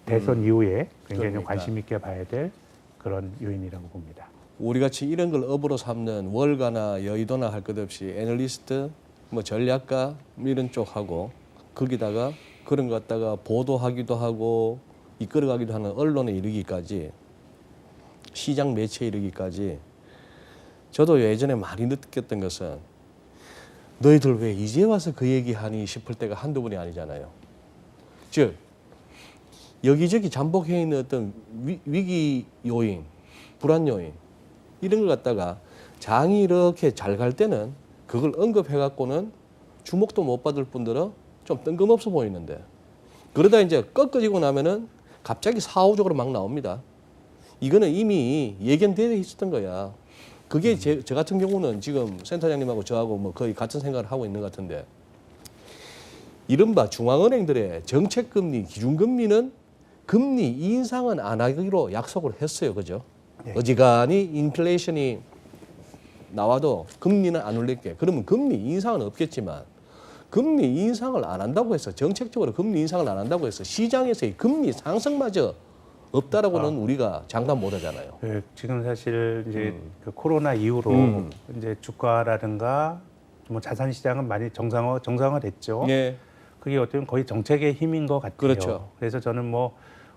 대선 이후에 굉장히 좀 그러니까. 관심 있게 봐야 될 그런 요인이라고 봅니다. 우리 같이 이런 걸 업으로 삼는 월가나 여의도나 할 것 없이 애널리스트, 뭐 전략가 이런 쪽하고 거기다가 그런 것 갖다가 보도하기도 하고 이끌어가기도 하는 언론에 이르기까지 시장 매체에 이르기까지 저도 예전에 많이 느꼈던 것은 너희들 왜 이제 와서 그 얘기하니 싶을 때가 한두 번이 아니잖아요. 즉 여기저기 잠복해 있는 어떤 위기 요인, 불안 요인 이런 걸 갖다가 장이 이렇게 잘 갈 때는 그걸 언급해 갖고는 주목도 못 받을 뿐더러 좀 뜬금없어 보이는데 그러다 이제 꺾어지고 나면은 갑자기 사후적으로 막 나옵니다. 이거는 이미 예견되어 있었던 거야. 그게 저 같은 경우는 지금 센터장님하고 저하고 뭐 거의 같은 생각을 하고 있는 것 같은데 이른바 중앙은행들의 정책금리, 기준금리는 금리 인상은 안 하기로 약속을 했어요. 그죠? 네. 어지간히 인플레이션이 나와도 금리는 안 올릴게. 그러면 금리 인상은 없겠지만 금리 인상을 안 한다고 해서 정책적으로 금리 인상을 안 한다고 해서 시장에서의 금리 상승마저 없다라고는 우리가 장담 못 하잖아요. 네, 지금 사실 이제 그 코로나 이후로 이제 주가라든가 뭐 자산 시장은 많이 정상화됐죠. 예. 그게 어떻게 보면 거의 정책의 힘인 것 같아요. 그렇죠. 그래서 저는 뭐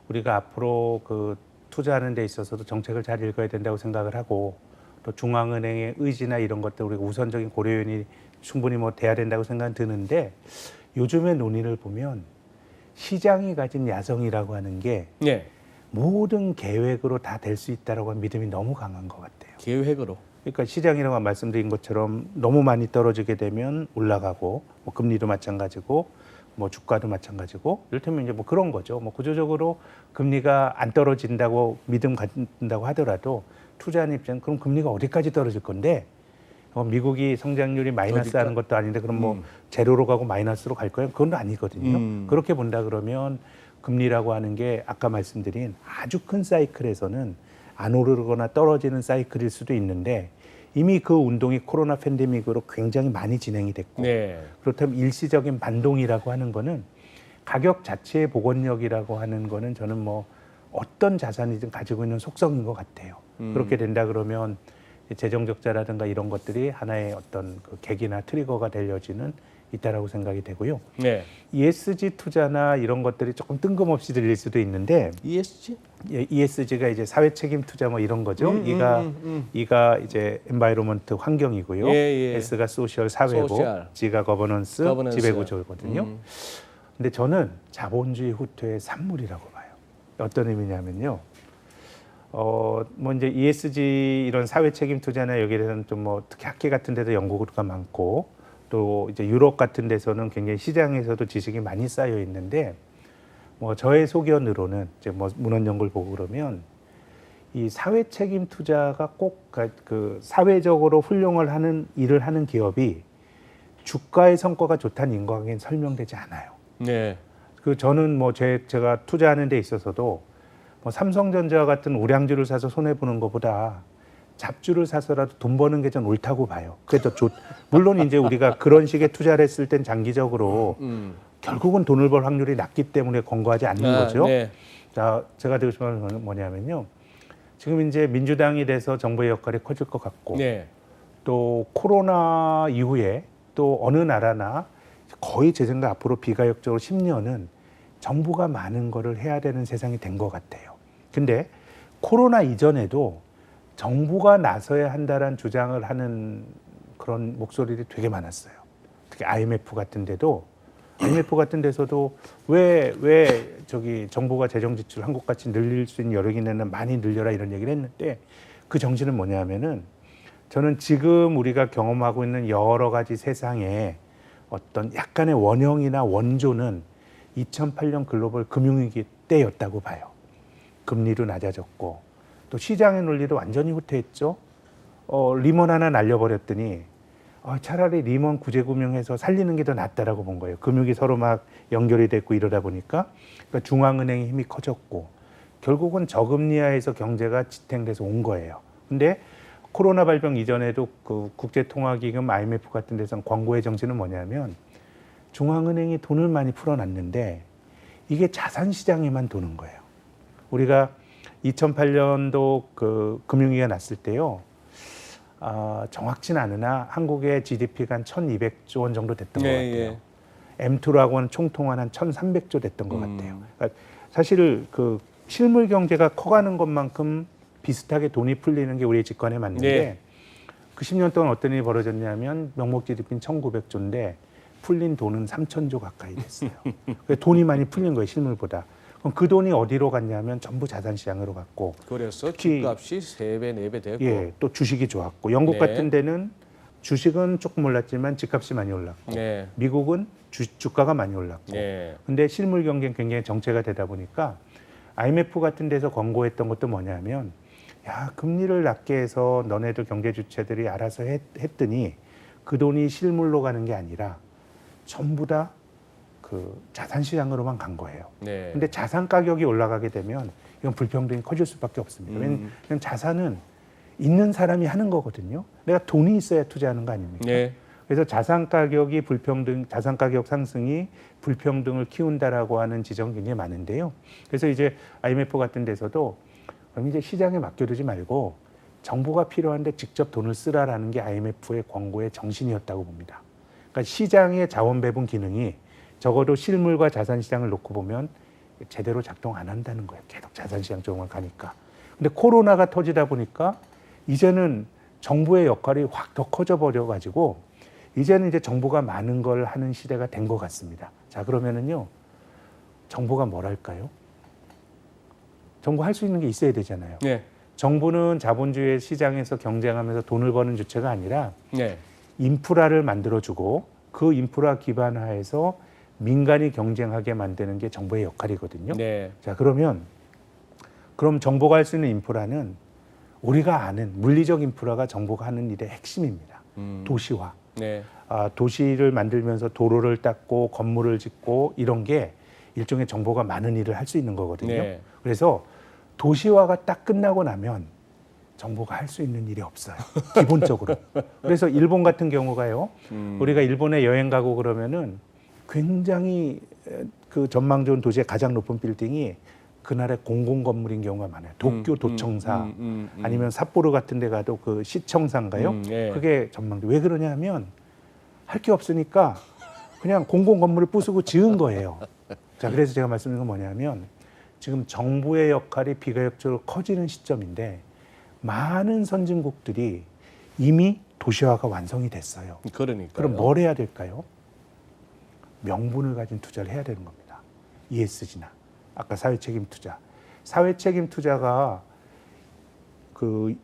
우리가 앞으로 그 투자하는 데 있어서도 정책을 잘 읽어야 된다고 생각을 하고 또 중앙은행의 의지나 이런 것들 우리가 우선적인 고려 요인이 충분히 뭐 돼야 된다고 생각은 드는데 요즘의 논의를 보면 시장이 가진 야성이라고 하는 게 예. 모든 계획으로 다 될 수 있다라고 하는 믿음이 너무 강한 것 같아요. 계획으로. 그러니까 시장이라고 말씀드린 것처럼 너무 많이 떨어지게 되면 올라가고 뭐 금리도 마찬가지고 뭐 주가도 마찬가지고 이를테면 이제 뭐 그런 거죠. 뭐 구조적으로 금리가 안 떨어진다고 믿음 갖는다고 하더라도 투자하는 입장 그럼 금리가 어디까지 떨어질 건데 미국이 성장률이 마이너스 하는 것도 아닌데 그럼 뭐 제로로 가고 마이너스로 갈 거예요? 그건 아니거든요. 그렇게 본다 그러면 금리라고 하는 게 아까 말씀드린 아주 큰 사이클에서는 안 오르거나 떨어지는 사이클일 수도 있는데 이미 그 운동이 코로나 팬데믹으로 굉장히 많이 진행이 됐고 네. 그렇다면 일시적인 반동이라고 하는 거는 가격 자체의 복원력이라고 하는 거는 저는 뭐 어떤 자산이든 가지고 있는 속성인 것 같아요. 그렇게 된다 그러면 재정 적자라든가 이런 것들이 하나의 어떤 그 계기나 트리거가 될 여지는 있다라고 생각이 되고요. 네. ESG 투자나 이런 것들이 조금 뜬금없이 들릴 수도 있는데 ESG? 예, ESG가 이제 사회 책임 투자 뭐 이런 거죠. E가 이제 엔바이러먼트 환경이고요. 예. S가 소셜 사회고 소셜. G가 거버넌스 지배구조거든요. 음. 근데 저는 자본주의 후퇴의 산물이라고 봐요. 어떤 의미냐면요. 뭐 이제 ESG 이런 사회 책임 투자나 여기에 대해서는 좀 뭐 특히 학계 같은 데도 연구가 많고 또 이제 유럽 같은 데서는 굉장히 시장에서도 지식이 많이 쌓여 있는데 뭐 저의 소견으로는 이제 뭐 문헌 연구를 보고 그러면 이 사회 책임 투자가 꼭 그 사회적으로 훌륭을 하는 일을 하는 기업이 주가의 성과가 좋다는 인과관계는 설명되지 않아요. 네. 그 저는 뭐 제가 투자하는 데 있어서도 뭐 삼성전자 같은 우량주를 사서 손해 보는 것보다 잡주를 사서라도 돈 버는 게 전 옳다고 봐요. 그래도 물론 이제 우리가 그런 식의 투자를 했을 땐 장기적으로 결국은 돈을 벌 확률이 낮기 때문에 권고하지 않는 거죠. 네. 자, 제가 드리고 싶은 건 뭐냐면요. 지금 이제 민주당이 돼서 정부의 역할이 커질 것 같고 네. 또 코로나 이후에 또 어느 나라나 거의 제 생각 앞으로 비가역적으로 10년은 정부가 많은 거를 해야 되는 세상이 된 것 같아요. 근데 코로나 이전에도 정부가 나서야 한다는 주장을 하는 그런 목소리들이 되게 많았어요. 특히 IMF 같은 데서도 왜 저기 정부가 재정 지출 한국같이 늘릴 수 있는 여력이 내는 많이 늘려라 이런 얘기를 했는데 그 정신은 뭐냐면은 저는 지금 우리가 경험하고 있는 여러 가지 세상에 어떤 약간의 원형이나 원조는 2008년 글로벌 금융위기 때였다고 봐요. 금리도 낮아졌고 또 시장의 논리도 완전히 후퇴했죠. 리먼 하나 날려버렸더니 차라리 리먼 구제금융해서 살리는 게 더 낫다라고 본 거예요. 금융이 서로 막 연결이 됐고 이러다 보니까 그러니까 중앙은행의 힘이 커졌고 결국은 저금리하에서 경제가 지탱돼서 온 거예요. 근데 코로나 발병 이전에도 그 국제통화기금 IMF 같은 데서 권고의 정신은 뭐냐면 중앙은행이 돈을 많이 풀어놨는데 이게 자산시장에만 도는 거예요. 우리가 2008년도 그 금융위기가 났을 때요. 정확진 않으나 한국의 GDP가 한 1,200조 원 정도 됐던 것 같아요. M2라고 하는 총통화 한 1,300조 됐던 것 같아요. 그러니까 사실 그 실물 경제가 커가는 것만큼 비슷하게 돈이 풀리는 게 우리의 직관에 맞는데 그 10년 동안 어떤 일이 벌어졌냐면 명목 GDP는 1,900조인데 풀린 돈은 3,000조 가까이 됐어요. 그러니까 돈이 많이 풀린 거예요, 실물보다. 그럼 그 돈이 어디로 갔냐면 전부 자산시장으로 갔고. 그래서 특히 집값이 3배, 4배 되고. 예, 또 주식이 좋았고. 영국 같은 데는 주식은 조금 올랐지만 집값이 많이 올랐고. 미국은 주가가 많이 올랐고. 근데 실물 경제는 굉장히 정체가 되다 보니까 IMF 같은 데서 권고했던 것도 뭐냐면 야, 금리를 낮게 해서 너네들 경제 주체들이 알아서 했더니 그 돈이 실물로 가는 게 아니라 전부 다 그 자산 시장으로만 간 거예요. 근데 자산 가격이 올라가게 되면 이건 불평등이 커질 수밖에 없습니다. 왜냐하면 자산은 있는 사람이 하는 거거든요. 내가 돈이 있어야 투자하는 거 아닙니까? 그래서 자산 가격 상승이 불평등을 키운다라고 하는 지적이 굉장히 많은데요. 그래서 이제 IMF 같은 데서도 그럼 이제 시장에 맡겨두지 말고 정부가 필요한데 직접 돈을 쓰라라는 게 IMF의 권고의 정신이었다고 봅니다. 그러니까 시장의 자원 배분 기능이 적어도 실물과 자산 시장을 놓고 보면 제대로 작동 안 한다는 거예요. 계속 자산 시장 쪽으로 가니까. 근데 코로나가 터지다 보니까 이제는 정부의 역할이 확 더 커져 버려 가지고 이제는 이제 정부가 많은 걸 하는 시대가 된 것 같습니다. 자, 그러면은요. 정부가 뭘 할까요? 정부 할 수 있는 게 있어야 되잖아요. 정부는 자본주의 시장에서 경쟁하면서 돈을 버는 주체가 아니라 인프라를 만들어주고 그 인프라 기반화해서 민간이 경쟁하게 만드는 게 정부의 역할이거든요. 자, 그럼 정부가 할 수 있는 인프라는 우리가 아는 물리적 인프라가 정부가 하는 일의 핵심입니다. 도시화. 도시를 만들면서 도로를 닦고 건물을 짓고 이런 게 일종의 정부가 많은 일을 할 수 있는 거거든요. 그래서 도시화가 딱 끝나고 나면 정부가 할 수 있는 일이 없어요. 기본적으로. 그래서 일본 같은 경우가요. 우리가 일본에 여행 가고 그러면은 굉장히 그 전망 좋은 도시의 가장 높은 빌딩이 그날의 공공 건물인 경우가 많아요. 도쿄 도청사 아니면 삿포로 같은 데 가도 그 시청사인가요? 그게 전망대. 왜 그러냐면 할 게 없으니까 그냥 공공 건물을 부수고 지은 거예요. 자, 그래서 제가 말씀드린 건 뭐냐면 지금 정부의 역할이 비가역적으로 커지는 시점인데 많은 선진국들이 이미 도시화가 완성이 됐어요. 그럼 뭘 해야 될까요? 명분을 가진 투자를 해야 되는 겁니다. ESG나 아까 사회책임 투자. 사회책임 투자가 그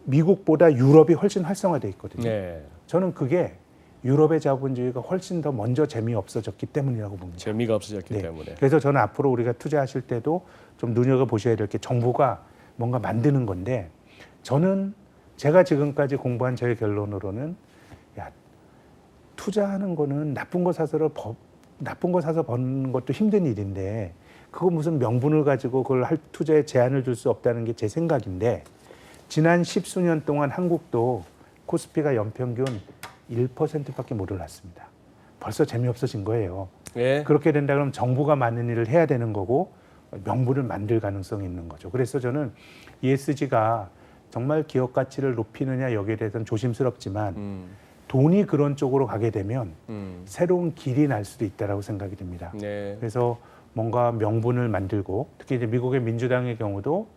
미국보다 유럽이 훨씬 활성화돼 있거든요. 저는 그게 유럽의 자본주의가 훨씬 더 먼저 재미없어졌기 때문이라고 봅니다. 재미가 없어졌기 때문에. 그래서 저는 앞으로 우리가 투자하실 때도 좀 눈여겨보셔야 될 게 정부가 뭔가 만드는 건데 저는 제가 지금까지 공부한 저의 결론으로는 투자하는 거는 나쁜 거 사서 버는 것도 힘든 일인데 그거 무슨 명분을 가지고 그걸 할 투자에 제한을 둘 수 없다는 게 제 생각인데 지난 10수년 동안 한국도 코스피가 연평균 1%밖에 못 올랐습니다. 벌써 재미없어진 거예요. 그렇게 된다 그러면 정부가 많은 일을 해야 되는 거고 명분을 만들 가능성이 있는 거죠. 그래서 저는 ESG가 정말 기업 가치를 높이느냐 여기에 대해서는 조심스럽지만 돈이 그런 쪽으로 가게 되면 새로운 길이 날 수도 있다라고 생각이 듭니다. 네. 그래서 뭔가 명분을 만들고 특히 이제 미국의 민주당의 경우도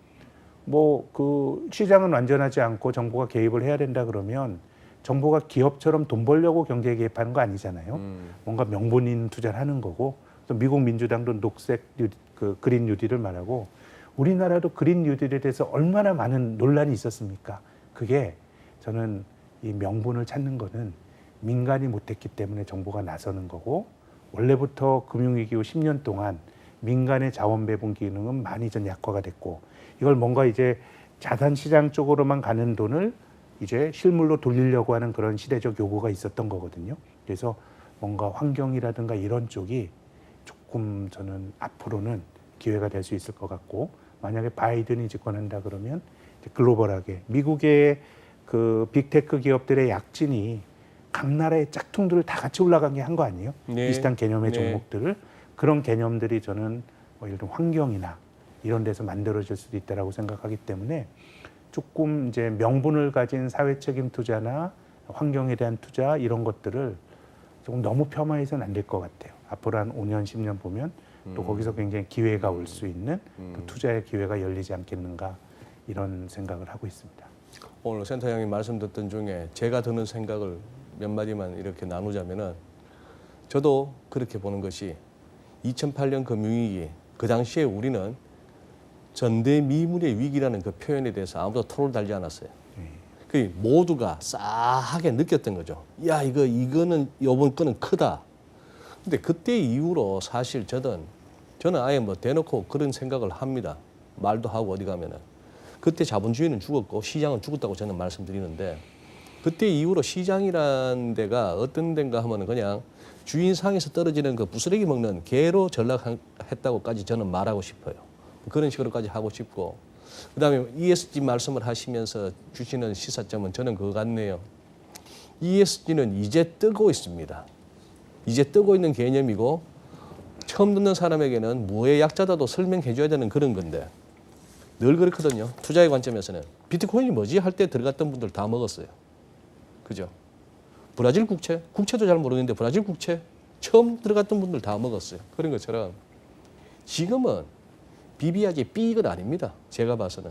뭐 그 시장은 완전하지 않고 정부가 개입을 해야 된다 그러면 정부가 기업처럼 돈 벌려고 경제에 개입하는 거 아니잖아요. 뭔가 명분 있는 투자를 하는 거고 또 미국 민주당도 그 그린 뉴딜을 말하고 우리나라도 그린 뉴딜에 대해서 얼마나 많은 논란이 있었습니까? 그게 저는 이 명분을 찾는 거는 민간이 못했기 때문에 정부가 나서는 거고 원래부터 금융위기 후 10년 동안 민간의 자원 배분 기능은 많이 좀 약화가 됐고 이걸 뭔가 이제 자산 시장 쪽으로만 가는 돈을 이제 실물로 돌리려고 하는 그런 시대적 요구가 있었던 거거든요. 그래서 뭔가 환경이라든가 이런 쪽이 조금 저는 앞으로는 기회가 될 수 있을 것 같고 만약에 바이든이 집권한다 그러면 이제 글로벌하게 미국의 그 빅테크 기업들의 약진이 각 나라의 짝퉁들을 다 같이 올라간 게 한 거 아니에요? 네. 비슷한 개념의 네. 종목들을 그런 개념들이 저는 뭐 예를 들어 환경이나 이런 데서 만들어질 수도 있다라고 생각하기 때문에 조금 이제 명분을 가진 사회 책임 투자나 환경에 대한 투자 이런 것들을 조금 너무 폄하해서는 안 될 것 같아요. 앞으로 한 5년, 10년 보면 또 거기서 굉장히 기회가 올 수 있는 또 투자의 기회가 열리지 않겠는가 이런 생각을 하고 있습니다. 오늘 센터장님 말씀 듣던 중에 제가 드는 생각을 몇 마디만 이렇게 나누자면은 저도 그렇게 보는 것이 2008년 금융위기 그 당시에 우리는 전대미문의 위기라는 그 표현에 대해서 아무도 토를 달지 않았어요. 그 모두가 싸하게 느꼈던 거죠. 야 이거는 이번 거는 크다. 근데 그때 이후로 사실 저는 아예 뭐 대놓고 그런 생각을 합니다. 말도 하고 어디 가면은 그때 자본주의는 죽었고 시장은 죽었다고 저는 말씀드리는데 그때 이후로 시장이란 데가 어떤 데인가 하면은 그냥 주인상에서 떨어지는 그 부스러기 먹는 개로 전락했다고까지 저는 말하고 싶어요. 그런 식으로까지 하고 싶고 그다음에 ESG 말씀을 하시면서 주시는 시사점은 저는 그거 같네요. ESG는 이제 뜨고 있습니다. 이제 뜨고 있는 개념이고 처음 듣는 사람에게는 뭐의 약자다도 설명해 줘야 되는 그런 건데 늘 그렇거든요. 투자의 관점에서는 비트코인이 뭐지 할 때 들어갔던 분들 다 먹었어요. 그죠? 브라질 국채도 잘 모르겠는데 브라질 국채 처음 들어갔던 분들 다 먹었어요. 그런 것처럼 지금은 BBIG 삐익은 아닙니다. 제가 봐서는.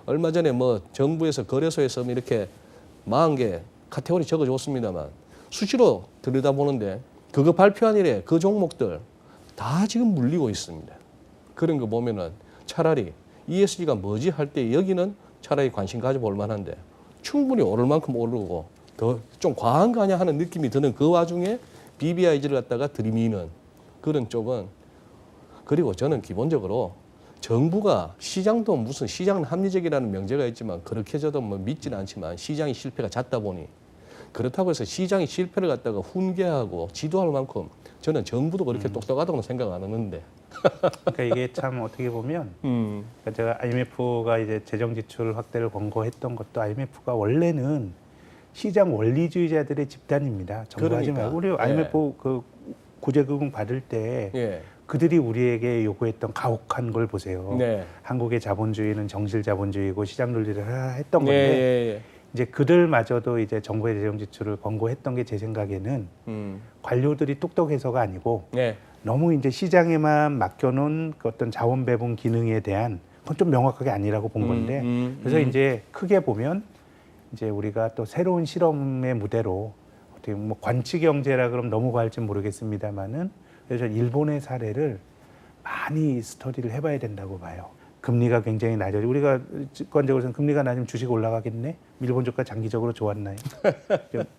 얼마 전에 뭐 정부에서 거래소에서 이렇게 40개 카테고리 적어줬습니다만 수시로 들여다보는데 그거 발표한 이래 그 종목들 다 지금 물리고 있습니다. 그런 거 보면은 차라리 ESG가 뭐지 할 때 여기는 차라리 관심 가져볼 만한데 충분히 오를 만큼 오르고 더 좀 과한 거 아니야 하는 느낌이 드는 그 와중에 BBIG를 갖다가 들이미는 그런 쪽은 그리고 저는 기본적으로 정부가 시장도 무슨 시장은 합리적이라는 명제가 있지만 그렇게 저도 뭐 믿지는 않지만 시장이 실패가 잦다 보니 그렇다고 해서 시장이 실패를 갖다가 훈계하고 지도할 만큼 저는 정부도 그렇게 똑똑하다고는 생각 안 하는데. 그러니까 이게 참 어떻게 보면 그러니까 제가 IMF가 이제 재정 지출 확대를 권고했던 것도 IMF가 원래는 시장 원리주의자들의 집단입니다. 정부하지 그러니까. 말고 우리 IMF 그 구제금융 받을 때 예. 그들이 우리에게 요구했던 가혹한 걸 보세요. 네. 한국의 자본주의는 정실 자본주의고 시장 논리를 하라 했던 예, 건데 예, 이제 그들마저도 이제 정부의 재정 지출을 권고했던 게 제 생각에는 관료들이 똑똑해서가 아니고 예. 너무 이제 시장에만 맡겨놓은 그 어떤 자원 배분 기능에 대한 그건 좀 명확하게 아니라고 본 건데 그래서 이제 크게 보면 이제 우리가 또 새로운 실험의 무대로 어떻게 뭐 관치 경제라 그러면 너무 과할지 모르겠습니다만은 그래서 일본의 사례를 많이 스터디를 해봐야 된다고 봐요. 금리가 굉장히 낮아지고 우리가 직관적으로는 금리가 낮으면 주식 올라가겠네. 일본 주가 장기적으로 좋았나요?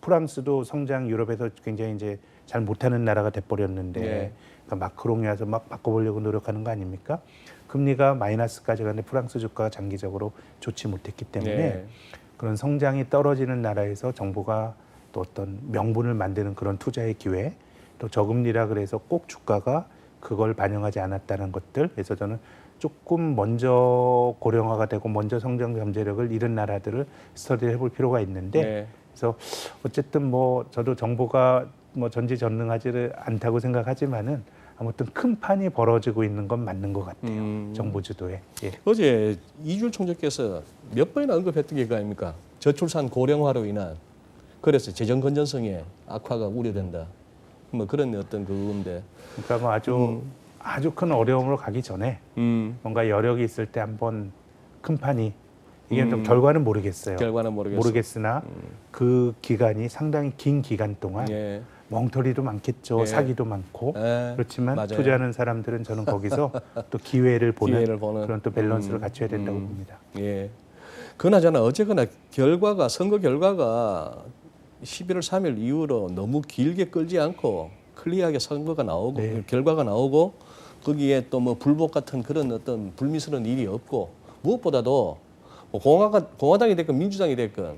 프랑스도 성장 유럽에서 굉장히 이제 잘 못하는 나라가 돼버렸는데 네. 그러니까 마크롱이 와서 막 바꿔보려고 노력하는 거 아닙니까? 금리가 마이너스까지 가는데 프랑스 주가가 장기적으로 좋지 못했기 때문에 네. 그런 성장이 떨어지는 나라에서 정부가 또 어떤 명분을 만드는 그런 투자의 기회 또 저금리라 그래서 꼭 주가가 그걸 반영하지 않았다는 것들 그래서 저는 조금 먼저 고령화가 되고 먼저 성장 잠재력을 잃은 나라들을 스터디를 해볼 필요가 있는데 네. 그래서 어쨌든 뭐 저도 정부가 뭐 전지전능하지를 않다고 생각하지만은 아무튼 큰 판이 벌어지고 있는 건 맞는 것 같아요. 정부 주도에. 예. 어제 이주일 총재께서 몇 번이나 언급했던 게 그거 아닙니까? 저출산 고령화로 인한 그래서 재정 건전성에 악화가 우려된다. 뭐 그런 어떤 그건데. 그러니까 뭐 아주 큰 어려움으로 가기 전에 뭔가 여력이 있을 때 한번 큰 판이 이게 또 결과는 모르겠어요. 결과는 모르겠어. 모르겠으나 그 기간이 상당히 긴 기간 동안 예. 멍터리도 많겠죠. 예. 사기도 많고. 예. 그렇지만 맞아요. 투자하는 사람들은 저는 거기서 또 기회를 보는, 기회를 보는. 그런 또 밸런스를 갖춰야 된다고 봅니다. 예. 그나저나 어쨌거나 선거 결과가 11월 3일 이후로 너무 길게 끌지 않고 클리어하게 선거가 나오고 네. 결과가 나오고 거기에 또 뭐 불복 같은 그런 어떤 불미스러운 일이 없고 무엇보다도 뭐 공화당이 됐건 민주당이 됐건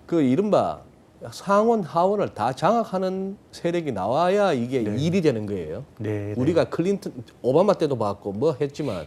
그 이른바 상원 하원을 다 장악하는 세력이 나와야 이게 일이 되는 거예요. 네, 우리가 오바마 때도 봤고 뭐 했지만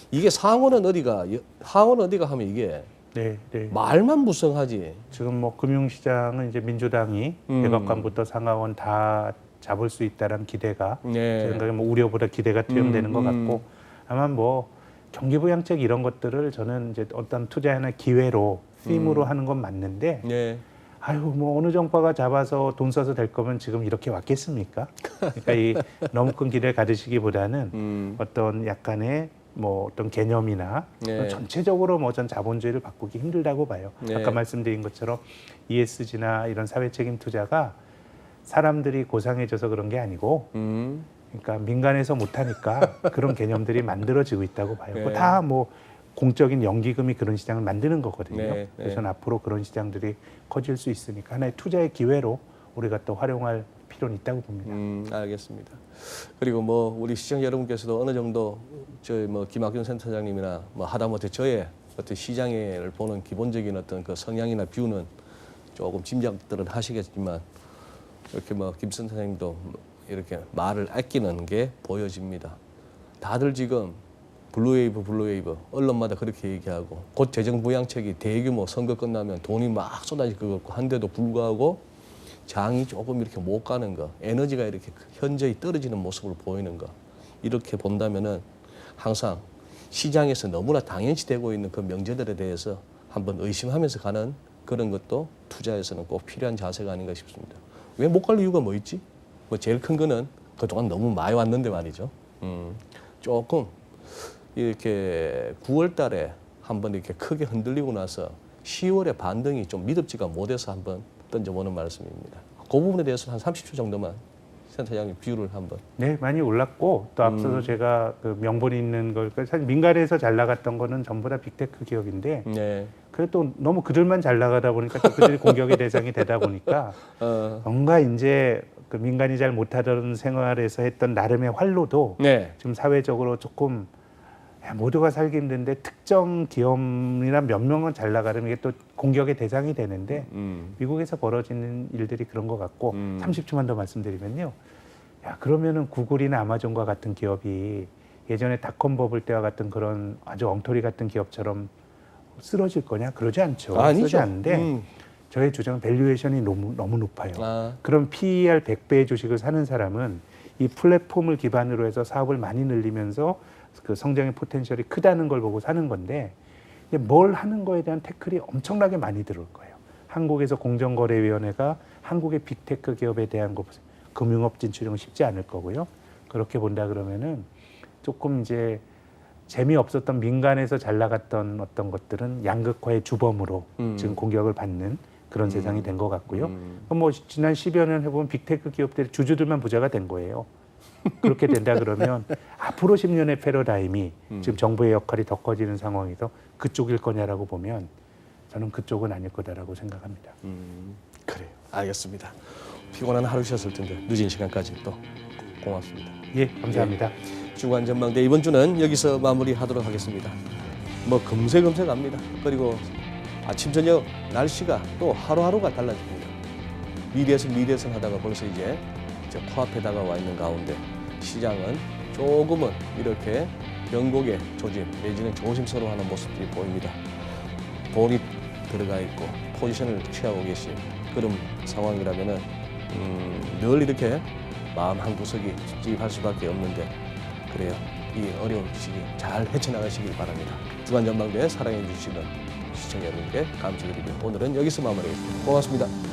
이게 하원은 어디가 하면 이게 네, 네. 말만 무성하지. 지금 뭐 금융시장은 이제 민주당이 백악관부터 상하원 다 잡을 수 있다는 기대가 제 생각에 뭐 우려보다 기대가 투영되는 것 같고 아마 뭐 경기부양책 이런 것들을 저는 이제 어떤 투자의 하나 기회로 팀으로 하는 건 맞는데 네. 아유 뭐 어느 정파가 잡아서 돈 써서 될 거면 지금 이렇게 왔겠습니까? 그러니까 이 너무 큰 기대를 가지시기보다는 어떤 약간의 뭐 어떤 개념이나 네. 전체적으로 뭐 전 자본주의를 바꾸기 힘들다고 봐요. 네. 아까 말씀드린 것처럼 ESG나 이런 사회책임 투자가 사람들이 고상해져서 그런 게 아니고 그러니까 민간에서 못하니까 그런 개념들이 만들어지고 있다고 봐요. 네. 다 뭐 공적인 연기금이 그런 시장을 만드는 거거든요. 네. 그래서 앞으로 그런 시장들이 커질 수 있으니까 하나의 투자의 기회로 우리가 또 활용할 필요는 있다고 봅니다. 알겠습니다. 그리고 뭐 우리 시청자 여러분께서도 어느 정도 저희 뭐 김학균 센터장님이나 뭐 하다못해 저의 어떤 시장을 보는 기본적인 어떤 그 성향이나 뷰는 조금 짐작들은 하시겠지만 이렇게 뭐 김 센터장님도 이렇게 말을 아끼는 게 보여집니다. 다들 지금 블루웨이브 언론마다 그렇게 얘기하고 곧 재정부양책이 대규모 선거 끝나면 돈이 막 쏟아질 것 같고 한데도 불구하고 장이 조금 이렇게 못 가는 거, 에너지가 이렇게 현저히 떨어지는 모습을 보이는 거 이렇게 본다면은 항상 시장에서 너무나 당연시 되고 있는 그 명제들에 대해서 한번 의심하면서 가는 그런 것도 투자에서는 꼭 필요한 자세가 아닌가 싶습니다. 왜 못 갈 이유가 뭐 있지? 뭐 제일 큰 거는 그동안 너무 많이 왔는데 말이죠. 조금 이렇게 9월 달에 한번 이렇게 크게 흔들리고 나서 10월에 반등이 좀 믿음지가 못해서 한번 던져보는 말씀입니다. 그 부분에 대해서는 한 30초 정도만 센터장님 비유를 한번. 네, 많이 올랐고 또 앞서서 제가 그 명분 있는 걸 사실 민간에서 잘 나갔던 거는 전부 다 빅테크 기업인데 네. 그래도 너무 그들만 잘 나가다 보니까 또 그들이 공격의 대상이 되다 보니까 뭔가 이제 그 민간이 잘 못하던 생활에서 했던 나름의 활로도 네. 지금 사회적으로 조금 모두가 살기 힘든데 특정 기업이나 몇 명은 잘 나가려면 이게 또 공격의 대상이 되는데 미국에서 벌어지는 일들이 그런 것 같고 30초만 더 말씀드리면요. 야, 그러면은 구글이나 아마존과 같은 기업이 예전에 닷컴 버블 때와 같은 그런 아주 엉터리 같은 기업처럼 쓰러질 거냐? 그러지 않죠. 아니죠. 쓰지 않는데 저의 주장은 밸류에이션이 너무 높아요. 아. 그럼 PER 100배의 주식을 사는 사람은 이 플랫폼을 기반으로 해서 사업을 많이 늘리면서 그 성장의 포텐셜이 크다는 걸 보고 사는 건데 이제 뭘 하는 거에 대한 태클이 엄청나게 많이 들어올 거예요. 한국에서 공정거래위원회가 한국의 빅테크 기업에 대한 거 금융업 진출은 쉽지 않을 거고요. 그렇게 본다 그러면은 조금 이제 재미없었던 민간에서 잘 나갔던 어떤 것들은 양극화의 주범으로 지금 공격을 받는 그런 세상이 된 것 같고요. 뭐 지난 10여 년 해보면 빅테크 기업들이 주주들만 부자가 된 거예요. 그렇게 된다 그러면 앞으로 10년의 패러다임이 지금 정부의 역할이 더 커지는 상황에서 그쪽일 거냐라고 보면 저는 그쪽은 아닐 거다라고 생각합니다. 그래요. 알겠습니다. 피곤한 하루셨을 텐데 늦은 시간까지 또 고맙습니다. 예, 감사합니다. 주간 전망대 이번 주는 여기서 마무리하도록 하겠습니다. 뭐 금세 갑니다. 그리고 아침 저녁 날씨가 또 하루하루가 달라집니다. 미래선 하다가 벌써 이제 코앞에 다가와 있는 가운데 시장은 조금은 이렇게 변곡의 조짐 내지는 조심스러워하는 모습들이 보입니다. 돈이 들어가 있고 포지션을 취하고 계신 그런 상황이라면은 늘 이렇게 마음 한 구석이 찝찝할 수밖에 없는데 그래요. 이 어려운 시기 잘 헤쳐나가시길 바랍니다. 주간 전망대 사랑해 주시는 시청자 여러분께 감사드리며 오늘은 여기서 마무리하겠습니다. 고맙습니다.